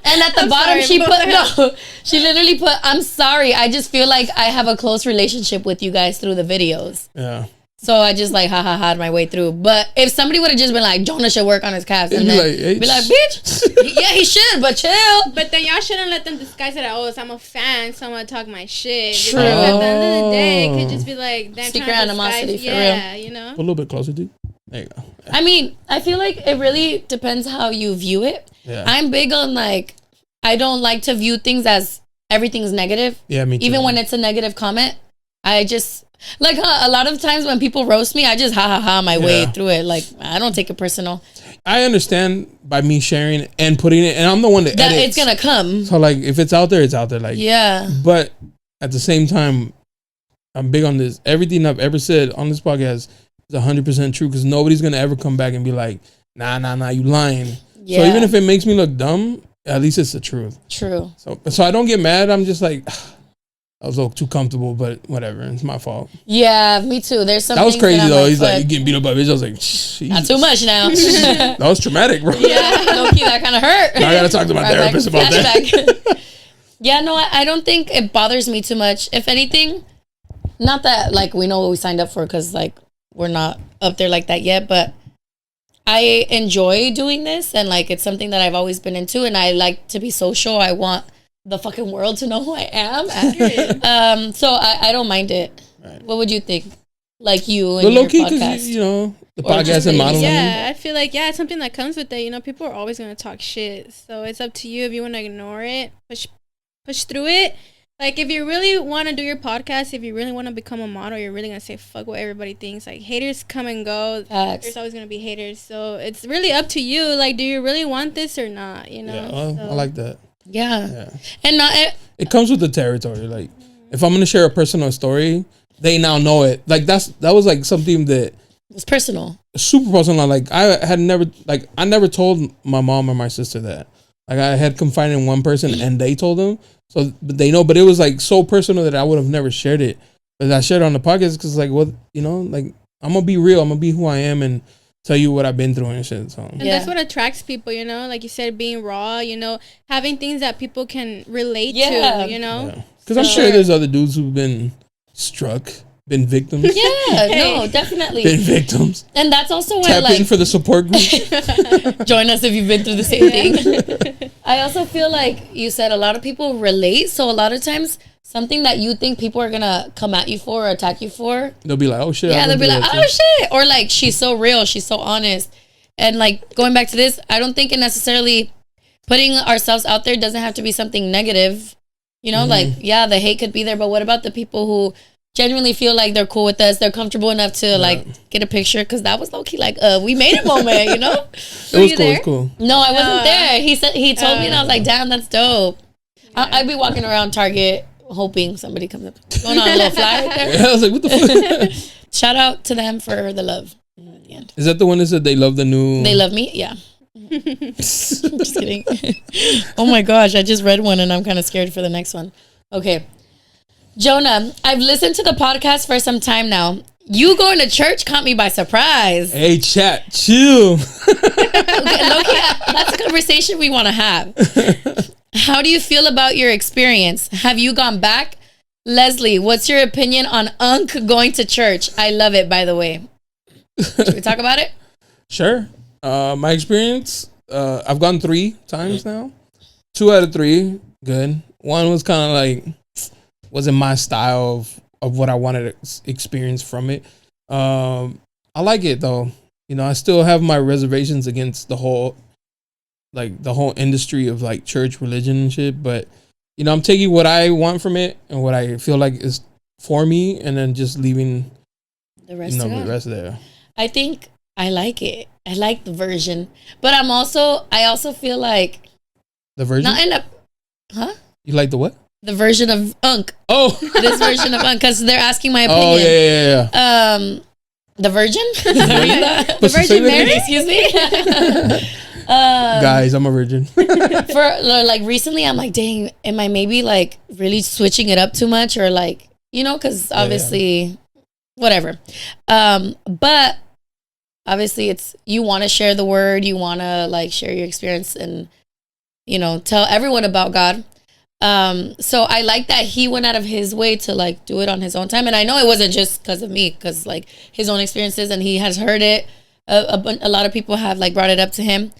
And at the bottom she literally put, "I'm sorry, I just feel like I have a close relationship with you guys through the videos." Yeah. So I just like ha my way through. But if somebody would have just been like, Jonah should work on his calves, and then be like, bitch, yeah, he should, but chill. But then y'all shouldn't let them disguise it. Oh, I'm a fan, so I'm gonna talk my shit. True. Because at the end of the day, it could just be like them secret trying to animosity disguise, for real. you know. A little bit closer to you. There you go. I mean, I feel like it really depends how you view it. Yeah. I'm big on like, I don't like to view things as everything's negative. Yeah, me too. Even when it's a negative comment, I just like a lot of times when people roast me, I just ha my way through it. Like I don't take it personal. I understand by me sharing and putting it, and I'm the one that edits. It's gonna come. So like, if it's out there, it's out there. Like But at the same time, I'm big on this. Everything I've ever said on this podcast is 100% true because nobody's gonna ever come back and be like, nah, you lying. Yeah. So even if it makes me look dumb, at least it's the truth. True. So I don't get mad. I'm just like, I was a little too comfortable, but whatever. It's my fault. Yeah, me too. There's something that was crazy though. He's like, you getting beat up by bitch. I was like, Jesus. Not too much now. That was traumatic, bro. Yeah, low key, that kind of hurt. Now I gotta talk to my therapist about that. Yeah, no, I don't think it bothers me too much. If anything, not that like we know what we signed up for because like we're not up there like that yet, but I enjoy doing this and like it's something that I've always been into and I like to be social. I want the fucking world to know who I am. So I don't mind it. Right. What would you think? Like you and your podcast? You know, the podcast and modeling. Yeah, I feel like it's something that comes with it. You know, people are always gonna talk shit. So it's up to you if you want to ignore it, push through it. Like if you really want to do your podcast, if you really want to become a model, you're really gonna say fuck what everybody thinks. Like haters come and go. There's always gonna be haters. So it's really up to you. Like, do you really want this or not? You know. Yeah, I like that. Yeah. And not it comes with the territory. Like if I'm gonna share a personal story, they now know it. Like that was like something that was personal, super personal. Like I never told my mom or my sister that. Like I had confided in one person and they told them, so they know. But it was like so personal that I would have never shared it. But I shared it on the podcast because like what like I'm gonna be real. I'm gonna be who I am and tell you what I've been through and shit. So. And that's what attracts people, you know, like you said, being raw, you know, having things that people can relate to, you know. Because I'm sure there's other dudes who've been struck, been victims. Yeah, no, definitely. Been victims. And that's also why tap in for the support group. Join us if you've been through the same thing. I also feel like you said a lot of people relate. So a lot of times something that you think people are gonna come at you for or attack you for, they'll be like, oh shit. Yeah, they'll be like, oh shit. Or like, she's so real, she's so honest. And like going back to this, I don't think it necessarily putting ourselves out there doesn't have to be something negative. You know, like, yeah, the hate could be there, but what about the people who genuinely feel like they're cool with us, they're comfortable enough to like get a picture? Because that was low-key like we made a moment, you know. It was cool. It was cool. No, I wasn't there. He told me and I was like, damn, that's dope. I'd be walking around Target hoping somebody comes up. Going on a little fly right there. Yeah, I was like, what the fuck? shout out to them for the love. At the end. Is that the one that said they love the new? They love me. Yeah. Just kidding. Oh my gosh, I just read one and I'm kind of scared for the next one. Okay. Jonah, I've listened to the podcast for some time now. You going to church caught me by surprise. Hey, chat, chill. Okay, low-key, that's a conversation we want to have. How do you feel about your experience? Have you gone back? Leslie, what's your opinion on Unk going to church? I love it, by the way. Should we talk about it? Sure. My experience, I've gone 3 times now. 2 out of 3, good. One was kind of like, wasn't my style of what I wanted to experience from it. I like it though. You know, I still have my reservations against the whole industry of like church religion and shit. But, you know, I'm taking what I want from it and what I feel like is for me, and then just leaving the rest there. I think I like it. I like the version, but I also feel like the version. Not in a, huh? You like the what? The version of Unk. Oh, this version of Unk, because they're asking my opinion. Oh yeah. The Virgin. The Virgin Mary. Excuse me. Guys, I'm a virgin. For like recently, I'm like, dang, am I maybe like really switching it up too much, or like, you know, because obviously, whatever. But obviously, it's you want to share the word, you want to like share your experience, and you know, tell everyone about God. So I like that he went out of his way to like do it on his own time, and I know it wasn't just because of me, because like his own experiences, and he has heard it. A lot of people have like brought it up to him.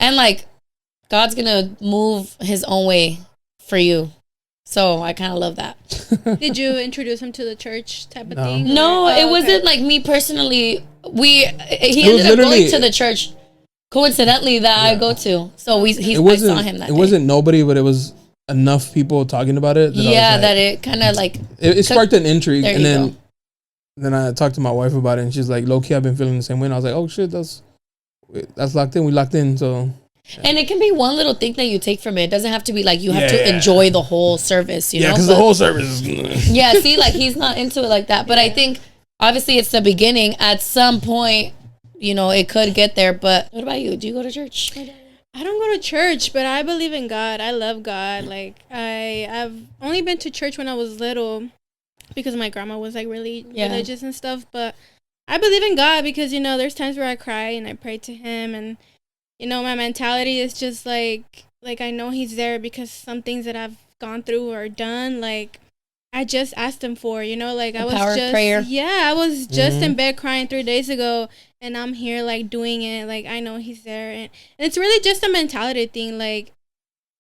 And like, God's gonna move his own way for you. So I kind of love that. Did you introduce him to the church type of thing? No, it wasn't like me personally. He ended up going to the church coincidentally that I go to. So I saw him that day. It wasn't nobody, but it was enough people talking about it. That it kind of like... It sparked an intrigue. And then I talked to my wife about it, and she's like, low-key, I've been feeling the same way. And I was like, oh shit, that's locked in. We locked in, so... Yeah. And it can be one little thing that you take from it. It doesn't have to be like you have to enjoy the whole service, you know? Yeah, because the whole service is... Yeah, see, like he's not into it like that. But I think, obviously, it's the beginning. At some point, you know, it could get there. But what about you? Do you go to church? I don't go to church, but I believe in God. I love God. Like, I've only been to church when I was little because my grandma was, like, really religious and stuff. But I believe in God because, you know, there's times where I cry and I pray to him, and you know, my mentality is just like I know he's there because some things that I've gone through or done, like I just asked him for, you know, like I was just prayer. Yeah, I was just in bed crying 3 days ago, and I'm here like doing it. Like I know he's there, and it's really just a mentality thing. Like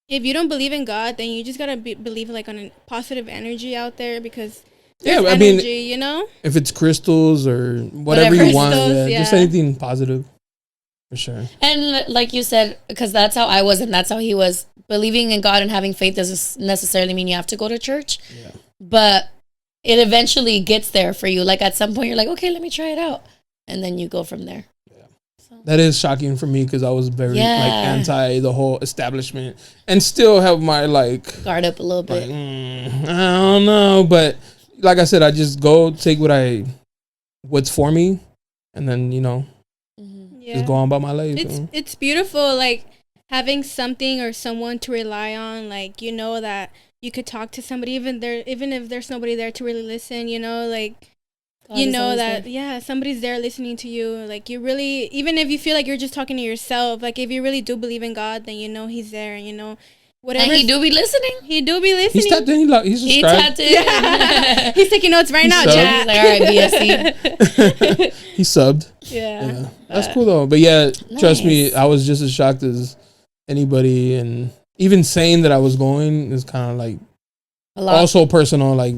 if you don't believe in God, then you just gotta believe like on a positive energy out there, because there's energy, you know. If it's crystals or whatever you want, just anything positive. For sure. And like you said, because that's how I was and that's how he was. Believing in God and having faith doesn't necessarily mean you have to go to church. Yeah. But it eventually gets there for you. Like at some point you're like, okay, let me try it out. And then you go from there. Yeah. So. That is shocking for me because I was very like anti the whole establishment and still have my like... guard up a little bit. Like, I don't know. But like I said, I just go take what's for me, and then, you know... just go on about my life. It's beautiful, like having something or someone to rely on. Like, you know, that you could talk to somebody even if there's nobody there to really listen. You know, like God, you know that somebody's there listening to you. Like you really, even if you feel like you're just talking to yourself, like if you really do believe in God, then you know He's there. You know. Whatever. And he do be listening. He's tapped in. He's subscribed. He tapped in. He's taking notes right now, chat. He's like, all right, BSC. He subbed. Yeah. That's cool though. But yeah, trust me, I was just as shocked as anybody, and even saying that I was going is kind of like also personal. Like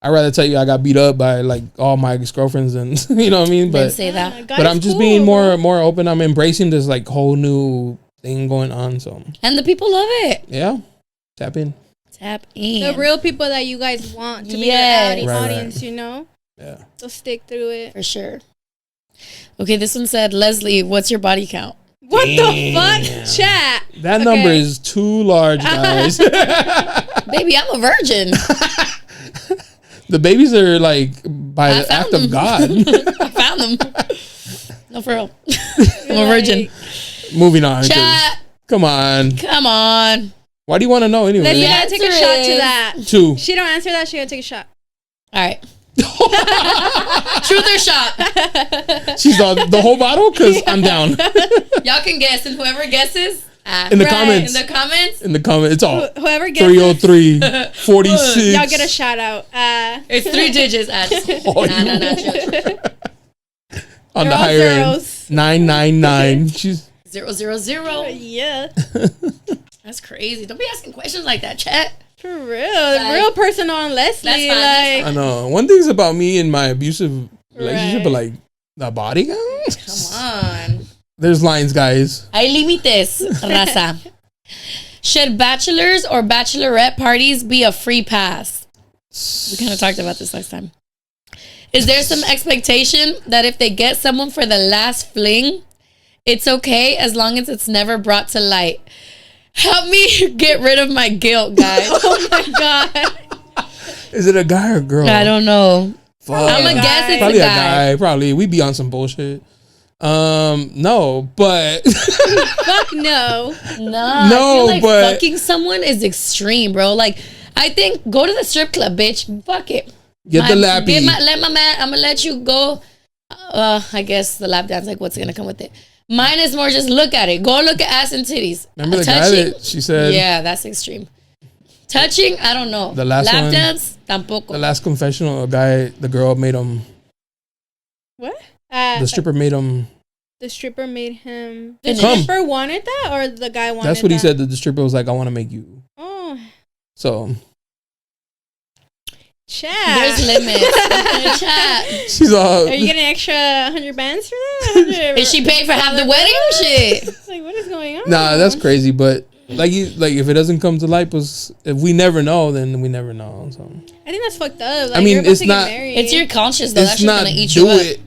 I'd rather tell you I got beat up by like all my ex-girlfriends, and you know what I mean. But say that. But I'm just being more open. I'm embracing this like whole new thing going on, so and the people love it. Yeah, tap in. The real people that you guys want to be your audience, you know. Yeah, so stick through it for sure. Okay, this one said, Leslie, what's your body count? What the fuck, chat? That number is too large, guys. Baby, I'm a virgin. The babies are like by the act of God. I found them. No, for real. I'm a virgin. Moving on. Chat. Come on. Why do you want to know anyway? Let's gotta take a shot to that. 2. She don't answer that, she gotta take a shot. All right. Truth or shot? She's the whole bottle? Because I'm down. Y'all can guess, and whoever guesses, in the comments. In the comments, it's all whoever guesses 303 46. y'all get a shout out. It's 3 digits. True. On the higher end, 999. She's 000. Yeah. That's crazy. Don't be asking questions like that, chat. For real. Real personal on Leslie. That's I know. One thing's about me and my abusive relationship, but like the body, guys. Come on. There's lines, guys. Hay límites, raza. Should bachelors or bachelorette parties be a free pass? We kind of talked about this last time. Is there some expectation that if they get someone for the last fling, it's okay as long as it's never brought to light? Help me get rid of my guilt, guys. Oh my God. Is it a guy or a girl? I don't know. Fuck. I'm gonna guess it's Probably a guy. Probably. We be on some bullshit. No, but Fuck no. No, I feel like but fucking someone is extreme, bro. Like, I think go to the strip club, bitch. Fuck it. Get the lappy. Let my man. I'm gonna let you go. I guess the lap dance, like, what's gonna come with it? Mine is more just look at it. Go look at ass and titties. Remember the guy that she said? Yeah, that's extreme. Touching, I don't know. The last lap one, dance, tampoco. The last confessional, the girl made him. What? The stripper made him. The stripper made him. The stripper wanted that, or the guy wanted that? That's what he said. That the stripper was like, "I want to make you." Oh. So. Chat. There's limits. Chat. She's all. Are you getting extra 100 bands for that? Is she paid for half the wedding? Shit. Like, what is going on? Nah, that's crazy. But like if it doesn't come to light, if we never know, then we never know. So. I think that's fucked up. Like, I mean, you're about it's to not. Get married. It's your conscience though. That's It's not gonna eat you up. it.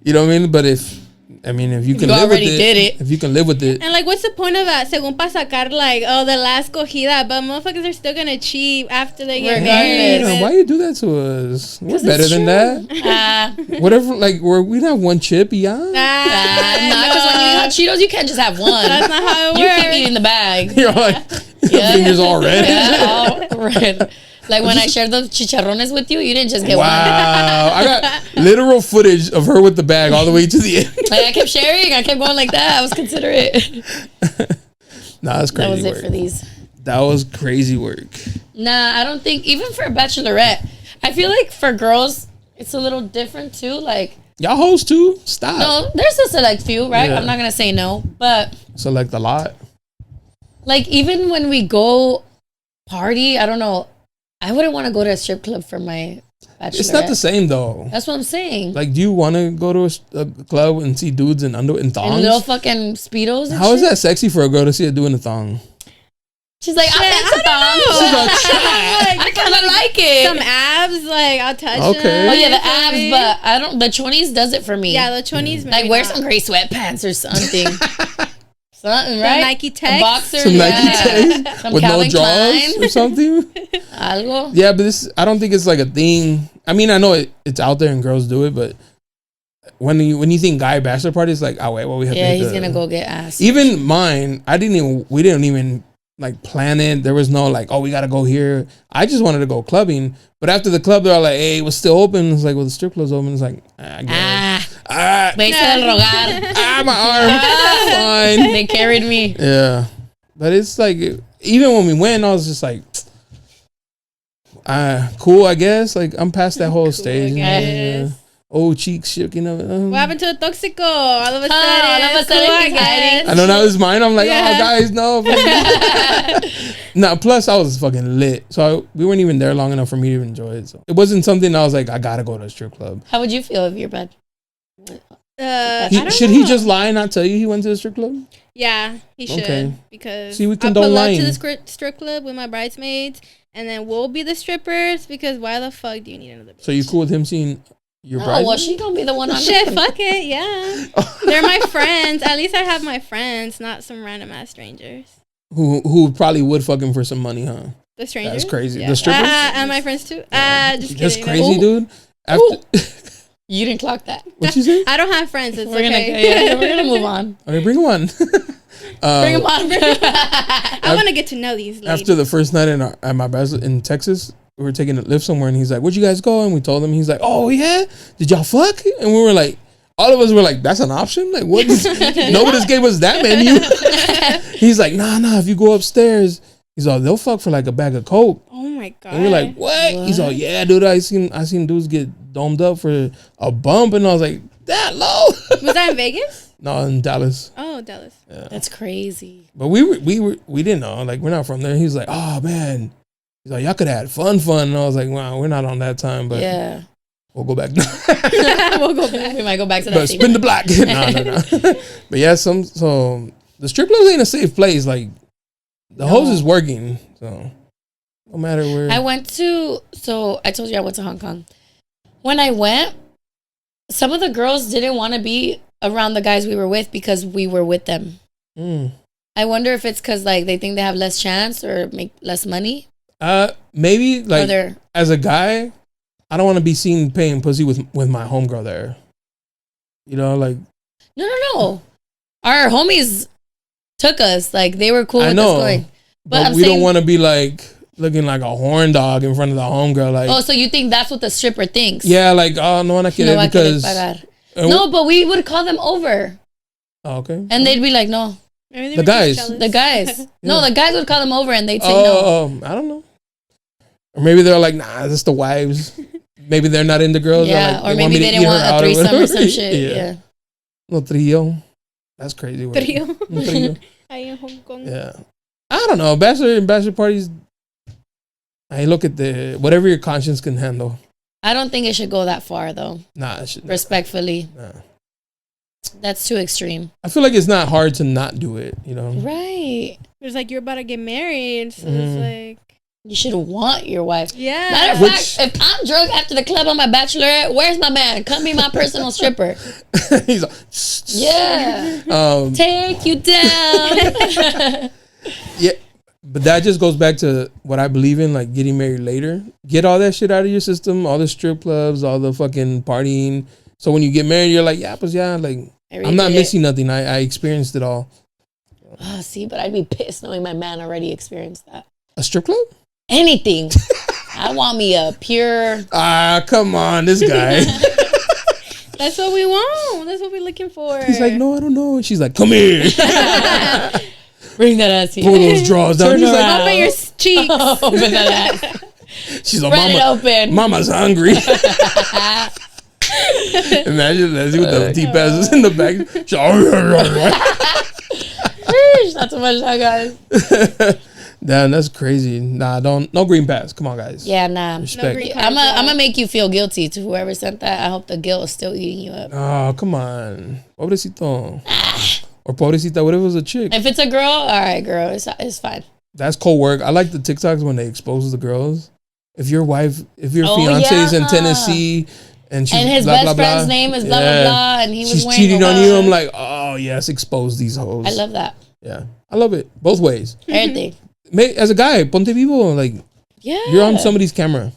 You know what I mean? But if you can live with already did it. if you can live with it. And like, what's the point of that? Según pa sacar like, oh, the last cogida, but motherfuckers are still gonna cheat after they get married. Damn, why you do that to us? We're better than that. Whatever, like we have one chip, yeah. Because when you eat Cheetos, you can't just have one. That's not how it works. You keep eating the bag. You're like, your fingers all red. Yeah, all red. Like when I shared those chicharrones with you, you didn't just get one. Wow, I got literal footage of her with the bag all the way to the end. Like I kept sharing, I kept going like that. I was considerate. Nah, that's crazy. That was work. it for these. That was crazy work. Nah, I don't think even for a bachelorette, I feel like for girls it's a little different too. Like y'all host too. Stop. No, there's a select few, right? Yeah. I'm not gonna say no, but Select a lot. like even when we go party, I don't know. I wouldn't want to go to a strip club for my bachelorette. It's not the same though. That's what I'm saying. Like, do you want to go to a club and see dudes in thongs? And little fucking speedos. And How is shit? that sexy for a girl to see a dude in a thong? She's like, I'm into thongs. She's like, I kind of like it. Some abs, like I'll touch Okay. them. Oh yeah, the abs, but I don't. The 20s does it for me. Yeah, the 20s. Like wear some gray sweatpants or something. Something, The right? Nike Tech. A boxer, Some Nike yeah. Tech Some with Calvin no jaws Klein. or something. Algo. Yeah, but I don't think it's like a thing. I mean, I know it's out there and girls do it, but when you think guy bachelor party, it's like, oh wait, well we have to. Yeah, he's gonna go get ass. Even mine, we didn't even like plan it. There was no like, oh, we gotta go here. I just wanted to go clubbing, but after the club, they're all like, hey, it was still open. It's like, well, the strip club's open. It's like, I guess. Vete al rogar. My arm. Fine. They carried me. Yeah, but it's like even when we went, I was just like, cool, I guess. Like I'm past that whole stage. Yeah. Oh, cheeks shaking up. What happened to a toxico? All of a sudden, I guess. I know that was mine. I'm like, oh, guys, no. No, plus I was fucking lit, so we weren't even there long enough for me to enjoy it. So it wasn't something I was like, I gotta go to a strip club. How would you feel if you're bad? Should he just lie and not tell you he went to the strip club? Yeah, he should. Okay. Because see, we I'll condone pull lying. up to the strip club with my bridesmaids, and then we'll be the strippers. Because why the fuck do you need another? So you cool with him seeing your bride? Oh, well, she gonna be the one. Shit, fuck it, yeah. They're my friends. At least I have my friends, not some random ass strangers. Who probably would fuck him for some money, huh? The strangers. That's crazy. Yeah. The strippers. And my friends too. Just That's kidding. crazy, dude. You didn't clock that. What you say? I don't have friends. It's We're okay. we're gonna move on. Okay, bring him on. Bring him on. I want to get to know these ladies. After the first night at my bachelor in Texas, we were taking a lift somewhere, and he's like, "Where'd you guys go?" And we told him. He's like, "Oh yeah, did y'all fuck?" And we were like, all of us were like, "That's an option? Like, what? Nobody just gave us that menu." He's like, "Nah. If you go upstairs, he's all they'll fuck for like a bag of coke." Oh my god. And we're like, what? He's all, "Yeah, dude. I seen dudes get domed up for a bump," and I was like, "That low?" Was that in Vegas? No, in Dallas. Oh, Dallas. Yeah. That's crazy. But we didn't know. Like, we're not from there. He's like, "Oh man." He's like, "Y'all could have had fun." And I was like, "Wow, we're not on that time." But Yeah. we'll go back. We'll go back. We might go back to that. But spin the block. No. But yeah, so the strip clubs ain't a safe place. Like, the hose is working. So no matter where. I told you I went to Hong Kong. When I went, some of the girls didn't want to be around the guys we were with because we were with them. I wonder if it's because like they think they have less chance or make less money. Maybe like as a guy, I don't want to be seen paying pussy with my homegirl there. You know, like No. Our homies took us. Like they were cool with us going. But we don't want to be like looking like a horn dog in front of the homegirl. Like, oh, so you think that's what the stripper thinks? Yeah, like, oh no, I can't because no, but we would call them over. Oh, okay. And they'd be like, no. The guys. Yeah. No, the guys would call them over and they'd say no. I don't know. Or maybe they're like, nah, that's the wives. Maybe they're not into girls. Yeah, like, or maybe they didn't want a threesome or some shit. Yeah. Little trio. That's crazy. Trio. Trio. In Hong Kong. Yeah. I don't know. Bachelor parties, I look at whatever your conscience can handle. I don't think it should go that far, though. Nah, it should. Respectfully. Nah. That's too extreme. I feel like it's not hard to not do it, you know? Right. It's like you're about to get married, so it's like... You should want your wife. Yeah. Matter of fact, if I'm drunk after the club on my bachelorette, where's my man? Come be my personal stripper. He's like, yeah. Take you down. Yeah. But that just goes back to what I believe in, like getting married later. Get all that shit out of your system, all the strip clubs, all the fucking partying. So when you get married, you're like, like, I'm not missing nothing. I experienced it all. Oh, see, but I'd be pissed knowing my man already experienced that. A strip club? Anything. I want me a pure... come on, this guy. That's what we want. That's what we're looking for. He's like, no, I don't know. And she's like, come here. Bring that ass here. Pull those drawers down. He's like, open your cheeks. Open that ass. She's like, Mama's hungry. Imagine Leslie with the deep asses in the back. Not too much now, guys. Damn, that's crazy. Nah, no green pass. Come on, guys. Yeah, nah. Respect. No I'm gonna make you feel guilty to whoever sent that. I hope the guilt is still eating you up. Oh, come on. Pobrecito. Or pobrecita, whatever was a chick. If it's a girl, all right, girl, it's fine. That's cold work. I like the TikToks when they expose the girls. If your fiance is in Tennessee and his blah, best blah, friend's blah, name is blah, blah, blah, and he was she's wearing cheating on you, I'm like, oh, yes, expose these hoes. I love that. Yeah, I love it. Both ways. Everything. As a guy, ponte vivo, like, you're on somebody's camera.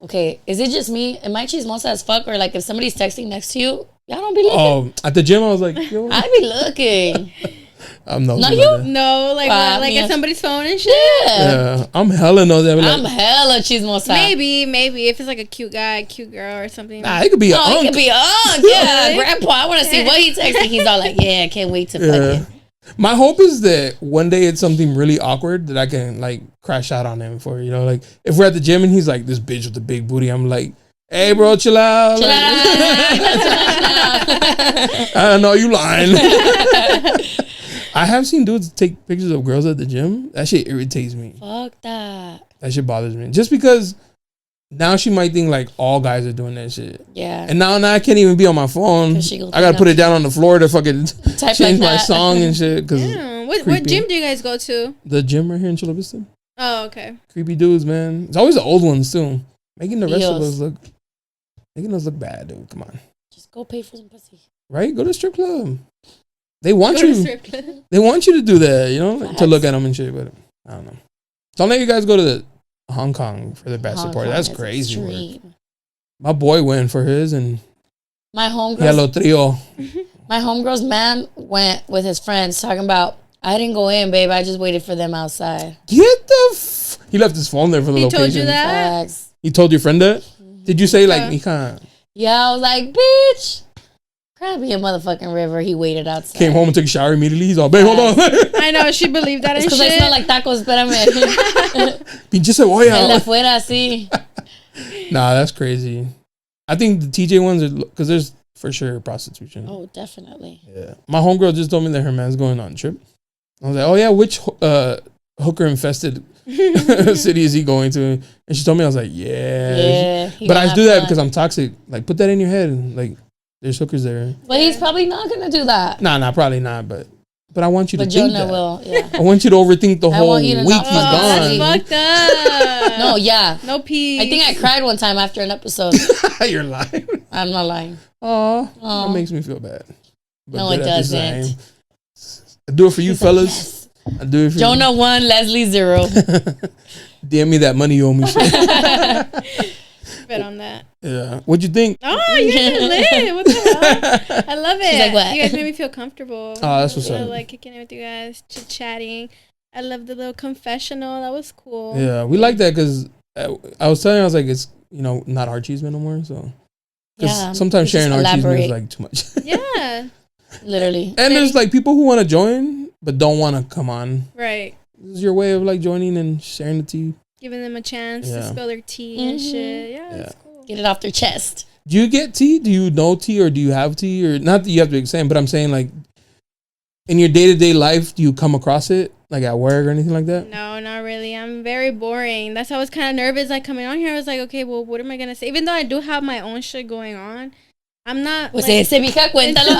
Okay. Is it just me? Am I chismosa as fuck? Or like if somebody's texting next to you, y'all don't be looking? At the gym, I was like, yo. I be looking. I'm no. Not you? No, like at somebody's phone and shit. Yeah, I'm hella nosy. I'm hella chismosa. Maybe if it's like a cute guy, cute girl, or something. Nah, it could be it could be yeah, grandpa. I want to see what he texting. He's all like, yeah, I can't wait to fucking. My hope is that one day it's something really awkward that I can like crash out on him for, you know, like if we're at the gym and he's like this bitch with the big booty, I'm like, hey bro, chill out. Chill out. I know you lying. I have seen dudes take pictures of girls at the gym. That shit irritates me. Fuck that. That shit bothers me. Just because now she might think like all guys are doing that shit. Yeah. And now I can't even be on my phone. I gotta put it down on the floor to fucking change my song and shit. What gym do you guys go to? The gym right here in Chula Vista. Oh, okay. Creepy dudes, man. It's always the old ones too. Making the rest of us look bad, dude. Come on. Just go pay for some pussy. Right? Go to strip club. They want you. They want you to do that, you know, to look at them and shit. But I don't know. Don't let you guys go to Hong Kong for the bachelor party. That's crazy work. My boy went for his and My hello trio. My homegirl's man went with his friends talking about, I didn't go in, babe. I just waited for them outside. Get the he left his phone there for the He location. told you that? Facts. He told your friend that? Did you say like he can't? Yeah, I was like, bitch. Crab me a motherfucking river. He waited outside. Came home and took a shower immediately. He's all, babe, hold on. I know, she believed that and Because I shit. smell like tacos, espérame. Pinche cebolla. El de fuera, así. Nah, that's crazy. I think the TJ ones are because there's for sure prostitution. Oh, definitely. Yeah. My homegirl just told me that her man's going on a trip. I was like, oh yeah, which hooker infested city is he going to? And she told me, I was like, yeah. he But gonna I have do that fun. because I'm toxic. Like, put that in your head. Like, there's hookers there. But he's probably not going to do that. Nah, probably not. But I want you to But think Jonah that. will, yeah. I want you to overthink the I whole want week you to he's not fall gone. That's fucked up. No, yeah. No peace. I think I cried one time after an episode. You're lying. I'm not lying. Oh, Aw. that makes me feel bad. But No, good it at the doesn't. same. I do it for you, fellas. I do it for Jonah 1, Leslie 0. DM me that money you owe me. Shit. Bet on that. Yeah. What'd you think? Oh, you guys are lit. What the hell? I love it. She's like, what? You guys made me feel comfortable. Oh, that's what's I up. like kicking it with you guys, chit-chatting. I love the little confessional. That was cool. Yeah, we like that because I was telling you, I was like, it's, not our chisme no more. So, because Yeah. sometimes we just sharing our chisme elaborate. is like too much. Yeah. Literally. And there's like people who want to join, but don't want to come on. Right. This is your way of like joining and sharing the tea. Giving them a chance to Yeah. spill their tea and shit. Yeah, that's cool. Get it off their chest. Do you get tea? Do you know tea or do you have tea? Or not that you have to explain, but I'm saying like in your day-to-day life, do you come across it like at work or anything like that? No, not really. I'm very boring. That's why I was kind of nervous. Like coming on here, I was like, okay, well, what am I gonna say? Even though I do have my own shit going on, I'm not. Pues like, ese mija, cuéntalo.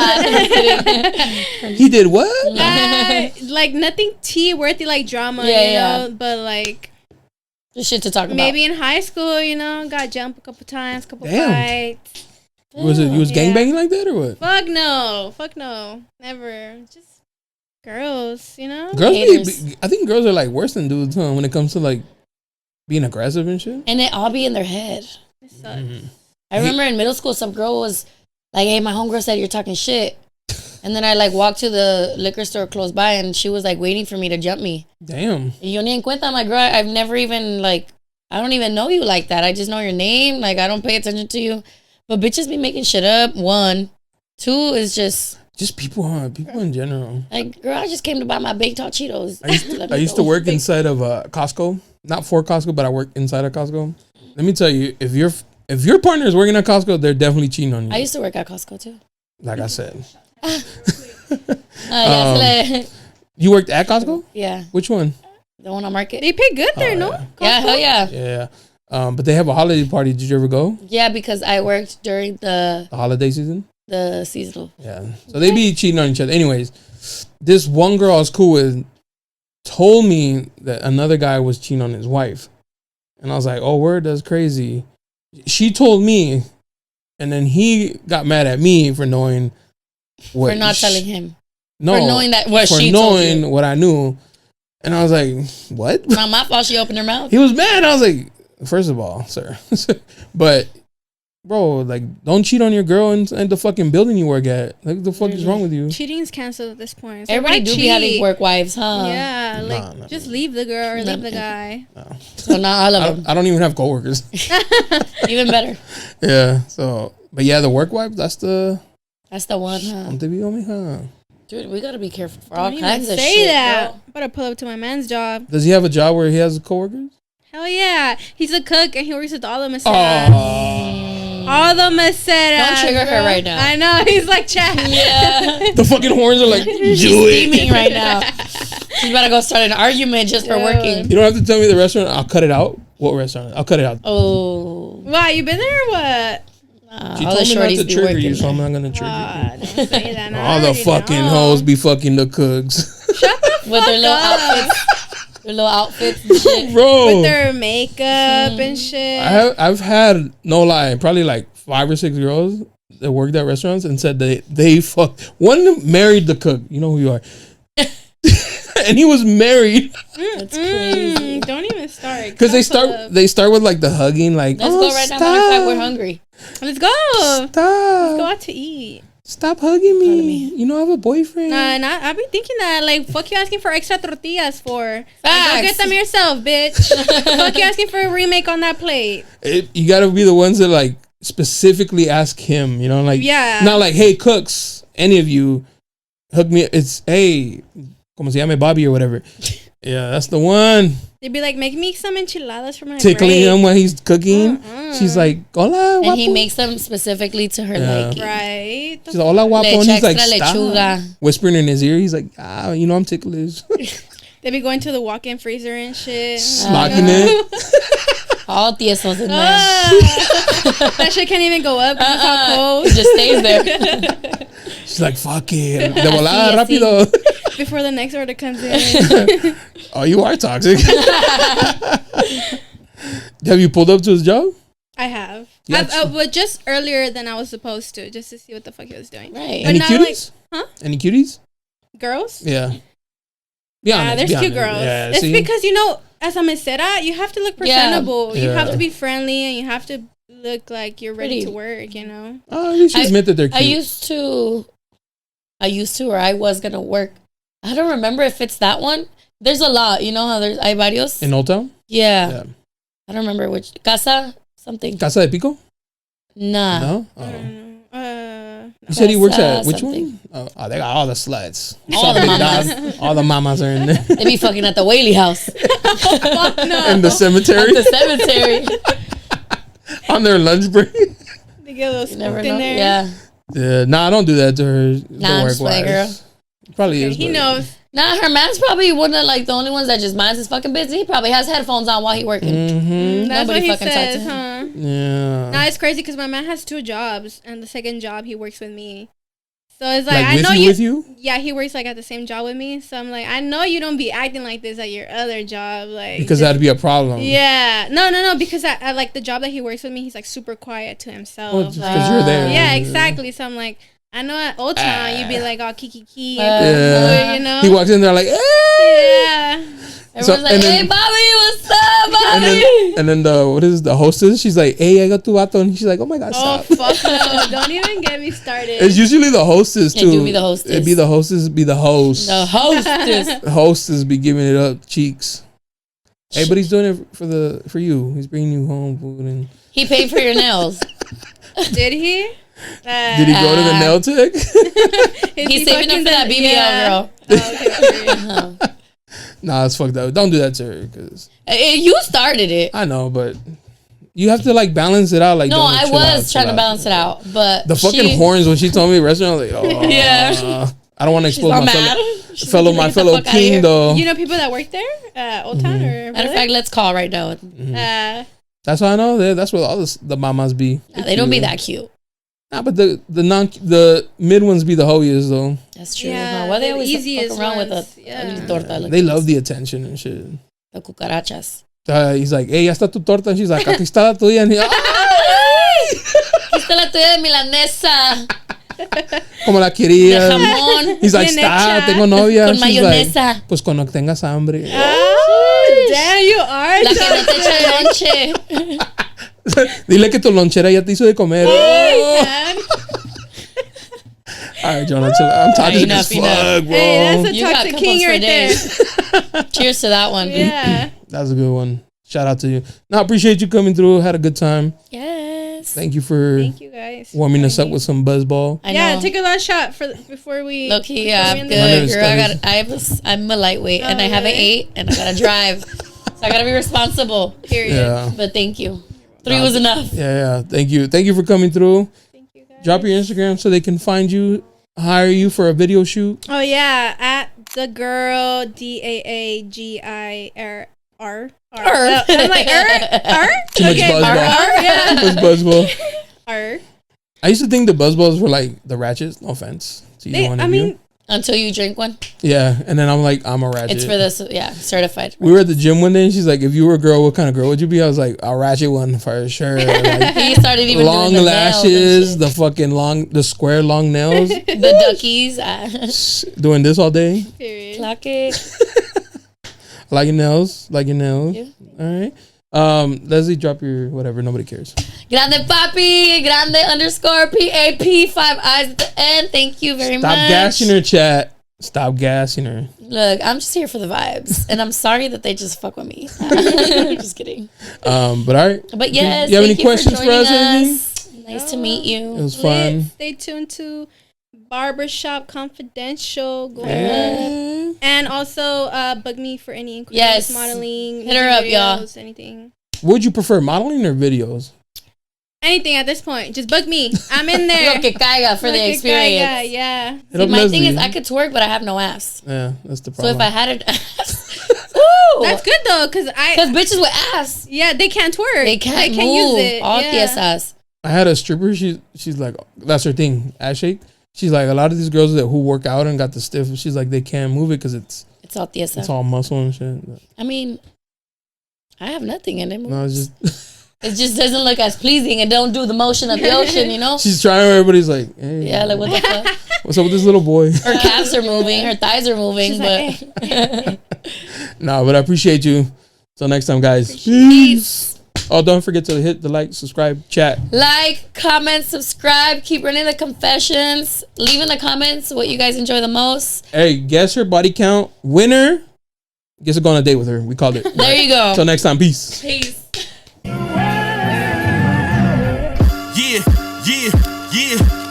He did what? like nothing tea worthy like drama, Yeah, you yeah. know. But like Just shit to talk about. maybe in high school, got jumped a couple times, couple Damn. fights. Was it you was Yeah. gangbanging like that or what? Fuck no, never. Just girls, Girls, Haters. I think girls are like worse than dudes, huh? When it comes to like being aggressive and shit. And it all be in their head. It sucks. I remember in middle school, some girl was like, hey, my homegirl said you're talking shit. And then I like walked to the liquor store close by and she was like waiting for me to jump me. Damn. Y yo ni en cuenta, I'm like, girl, I've never even like, I don't even know you like that. I just know your name. Like, I don't pay attention to you. But bitches be making shit up. 1. 2 is just People, huh? People in general. like, girl, I just came to buy my baked hot Cheetos. I used to work inside of Costco. Not for Costco, but I work inside of Costco. Let me tell you, if your partner is working at Costco, they're definitely cheating on you. I used to work at Costco too. Like I said. You worked at Costco? Yeah, Which one? the one on Market. They pay good there, no? Yeah, hell yeah. Yeah. But they have a holiday party. Did you ever go? Yeah, because I worked during The holiday season? the seasonal. Yeah. So they be cheating on each other. Anyways, this one girl I was cool with told me that another guy was cheating on his wife. And I was like, oh, word, that's crazy. She told me, and then he got mad at me for knowing what. For not telling him. No. For knowing that what for she told knowing you. what I knew. And I was like, what? Not my fault she opened her mouth. He was mad. I was like, first of all, sir. But, bro, like, don't cheat on your girl in the fucking building you work at. Like, what the fuck is wrong with you? Cheating is canceled at this point. So Everybody why do be cheat? having work wives, huh? Yeah, like Nah, just leave the girl or leave the Nah. guy. So not all of them. I don't even have coworkers. Even better. Yeah. So, but yeah, the work wife, that's the. That's the one, huh? Don't they be on me, huh? Dude, we gotta be careful for all Don't even kinds of say shit. that. Bro. Better pull up to my man's job. Does he have a job where he has coworkers? Hell yeah, he's a cook and he works with all the Oh. meseras. All the meseras. Don't trigger her bro. right now. I know he's like Chad. Yeah. The fucking horns are like, do it. Steaming right now. She's about to go start an argument just for Yeah. working. You don't have to tell me the restaurant. I'll cut it out. What restaurant? I'll cut it out. Oh. Why, you been there or what? She all told the me not shorties to be trigger working you, so there. I'm not gonna trigger Don't say that. you. I All the already fucking know. hoes be fucking the cooks, With their little outfits. Their little outfits and shit. bro. With their makeup and shit. I've had, no lie, probably like 5 or 6 girls that worked at restaurants and said they fucked. One married the cook. You know who you are. And he was married That's crazy. Don't even start. because they start with like the hugging, like Let's oh, go right now. Matter of fact, we're stop. hungry. Let's go. Let's go Stop. out to eat. Stop hugging me. You know I have a boyfriend. Nah, I've been thinking that. Like, fuck you asking for extra tortillas for. Like, go Facts. get them yourself, bitch. Fuck you asking for a remake on that plate. You gotta be the ones that like specifically ask him, you know, like Yeah. not like, hey cooks, any of you hook me. It's hey, como se llame Bobby or whatever. Yeah, that's the one. They'd be like, make me some enchiladas for my Tickling break. him while he's cooking. She's like, hola, And he guapo. makes them specifically to her liking. Right. She's like, hola, guapo. And Leche he's like, extra stop. lechuga. Whispering in his ear. He's like, you know I'm ticklish. They be going to the walk-in freezer and shit. Locking it. All tiesos in there. That shit can't even go up because it's all cold. It just stays there. She's like, fuck it. De volada, rápido. Before the next order comes in. Oh, you are toxic. Have you pulled up to his job? I have. Yeah, But just earlier than I was supposed to, just to see what the fuck he was doing. Right. Any not like- cuties? huh? Any cuties? Girls? Yeah. Be honest, There's be cute honest. girls. Yeah, It's see? because, as a mesera, you have to look presentable. You have Yeah. to be friendly and you have to look like you're ready Pretty. to work, you know? Oh, you should admit that they're cute. I used to, or I was gonna work. I don't remember if it's that one. There's a lot, you know how there's hay varios. In Old Town? Yeah. Yeah. I don't remember which casa something. Casa de Pico? Nah. No? I Oh. don't know. You said he works Casa at which something. one? Oh, they got all the sluts. All the Big mamas. dog. All the mamas are in there. They be fucking at the Whaley house, Fuck no. In the cemetery. at the cemetery. On their lunch break. They get a little You never scooped in know. there. Yeah. Yeah, nah, I don't do that to her. Nah, I'm just playing, girl. Probably Okay, is. he but- knows. Nah, her man's probably one of like the only ones that just minds his fucking business. He probably has headphones on while he working. Mm-hmm. That's Nobody what he fucking talks to says, him. huh? Yeah. Now it's crazy because my man has 2 jobs, and the second job he works with me. So it's Like I with know you, with you? Yeah, he works like at the same job with me. So I'm like, I know you don't be acting like this at your other job, like Because that'd be a problem. yeah, no, because I like the job that he works with me. He's like super quiet to Well, himself. just because you're there. Yeah, exactly. So I'm like, I know at Old Town you'd be like all kiki, Yeah. you know. He walks in there like, hey! Yeah. Everyone's like, and then- hey, Bobby, what's up, Bobby? And then the hostess, she's like, hey, I got tu vato. And she's like, oh my God, Oh stop. fuck no! Don't even get me started. It's usually the hostess It too. do be the hostess. It'd be the hostess, be the host. The hostess. The hostess be giving it up cheeks. Hey, but he's doing it for you. He's bringing you home food and. He paid for your nails. Did he? Did he go to the nail tech? He's saving up for that BBL, girl. Oh, okay. Uh-huh. Nah, it's fucked up. Don't do that to her, cause You started it. I know, but you have to like balance it out. Like, No, Jonah, I chill was out, trying chill to out. balance it out, but The fucking horns when she told me restaurant, like, oh Yeah. I don't want to expose all my mad. my fellow king though. You know people that work there, Old Town or Matter of fact, let's call right now. That's how I know. That's what all the mamas be. Nah, they don't be that cute. Nah, but the mid ones be the hoiest though. That's true. Yeah, Why they the always easiest fuck around with ones. a Yeah. torta? Like They this? love the attention and shit. The cucarachas. He's like, hey, ya está tu torta. And she's like, aquí está la tuya. And he, Esta la tuya de milanesa. como la De quería. jamón. He's like, Bien está, hecha. tengo novia. Con She's mayonesa. like, pues cuando tengas hambre. Oh, damn, you are. La que no te echa lonche. Dile que tu lonchera ya te hizo de comer. Man. All right, Jonah, chill out. I'm toxic enough, as fuck, bro. Hey, that's a You got toxic coupons king for right there. days. Cheers to that one. Yeah. That's a good one. Shout out to you. No, I appreciate you coming through. Had a good time. Yes. Thank you for Thank you guys. warming us up with some buzzball. I Yeah, know. take a last shot before we. Low key, before yeah, we I'm end the- good, My name girl. is I'm a lightweight, and Oh, I haven't really? ate, and I gotta drive, so I gotta be responsible. Period. Yeah. But thank you. 3 was enough. Yeah. Thank you. Thank you for coming through. Thank you guys. Drop your Instagram so they can find you, hire you for a video shoot. Oh yeah, at the girl DAAGIR. I'm like Too much buzzball. Yeah. Too much buzzball. R. I used to think the buzzballs were like the ratchets. No offense to either one I of you. mean, Until you drink one, Yeah, and then I'm like, I'm a ratchet. it's for this. Yeah, certified. We were at the gym one day, and she's like, "If you were a girl, what kind of girl would you be?" I was like, "A ratchet one for sure." Like, He started even long doing the nails and lashes, shit. the fucking the square long nails. The duckies. Doing this all day. period. Clock it. Like your nails. Like your nails. Yeah. All right. Leslie, drop your whatever. Nobody cares. Grande papi, grande underscore PAP, 5 eyes at the end. Thank you very much. Stop gassing her, chat. Stop gassing her. Look, I'm just here for the vibes, and I'm sorry that they just fuck with me. Just kidding. But all right. But yes, you have any questions for us? Nice to meet you. It was fun. Stay tuned to Barbershop Confidential going on. And also book me for any inquiries, Yes. modeling, Hit her up, videos, y'all. anything. Would you prefer modeling or videos? Anything at this point. Just book me. I'm in there. Lo que caiga for the experience. Yeah. Hit up My Leslie. thing is, I could twerk, but I have no ass. Yeah, that's the So problem. if I had an ass, woo! That's good though, because bitches with ass, yeah, they can't twerk. they can't move. use it. All yeah. piezas. I had a stripper. She's like, that's her thing. Ass shake. She's like, a lot of these girls who work out and got the stiff. She's like, they can't move it because it's all pieza. it's all muscle and shit. I mean, I have nothing in it. No, it's just. It just doesn't look as pleasing. It don't do the motion of the ocean, you know? She's trying. Everybody's like, hey, Yeah, like what the fuck? what's up with this little boy? Her calves are moving, her thighs are moving, She's but like, No, but I appreciate you. Till next time, guys. peace. Oh, don't forget to hit the like, subscribe, chat. Like, comment, subscribe, keep running the confessions. Leave in the comments what you guys enjoy the most. Hey, guess her body count. Winner gets to go on a date with her. We called it. There you go. Till next time. Peace. Peace.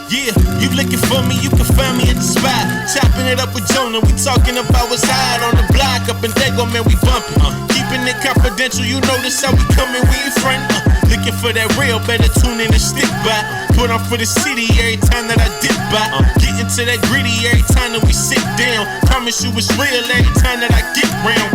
Yeah. You looking for me, you can find me at the spot. Chopping it up with Jona, we talking about what's hot on the block. Up in Dago, man, we bumping. Keeping it confidential, you notice how we coming, we in front. Looking for that real, better tune in and stick by. Put on for the city every time that I dip by. Getting to that gritty every time that we sit down. Promise you it's real every time that I get round.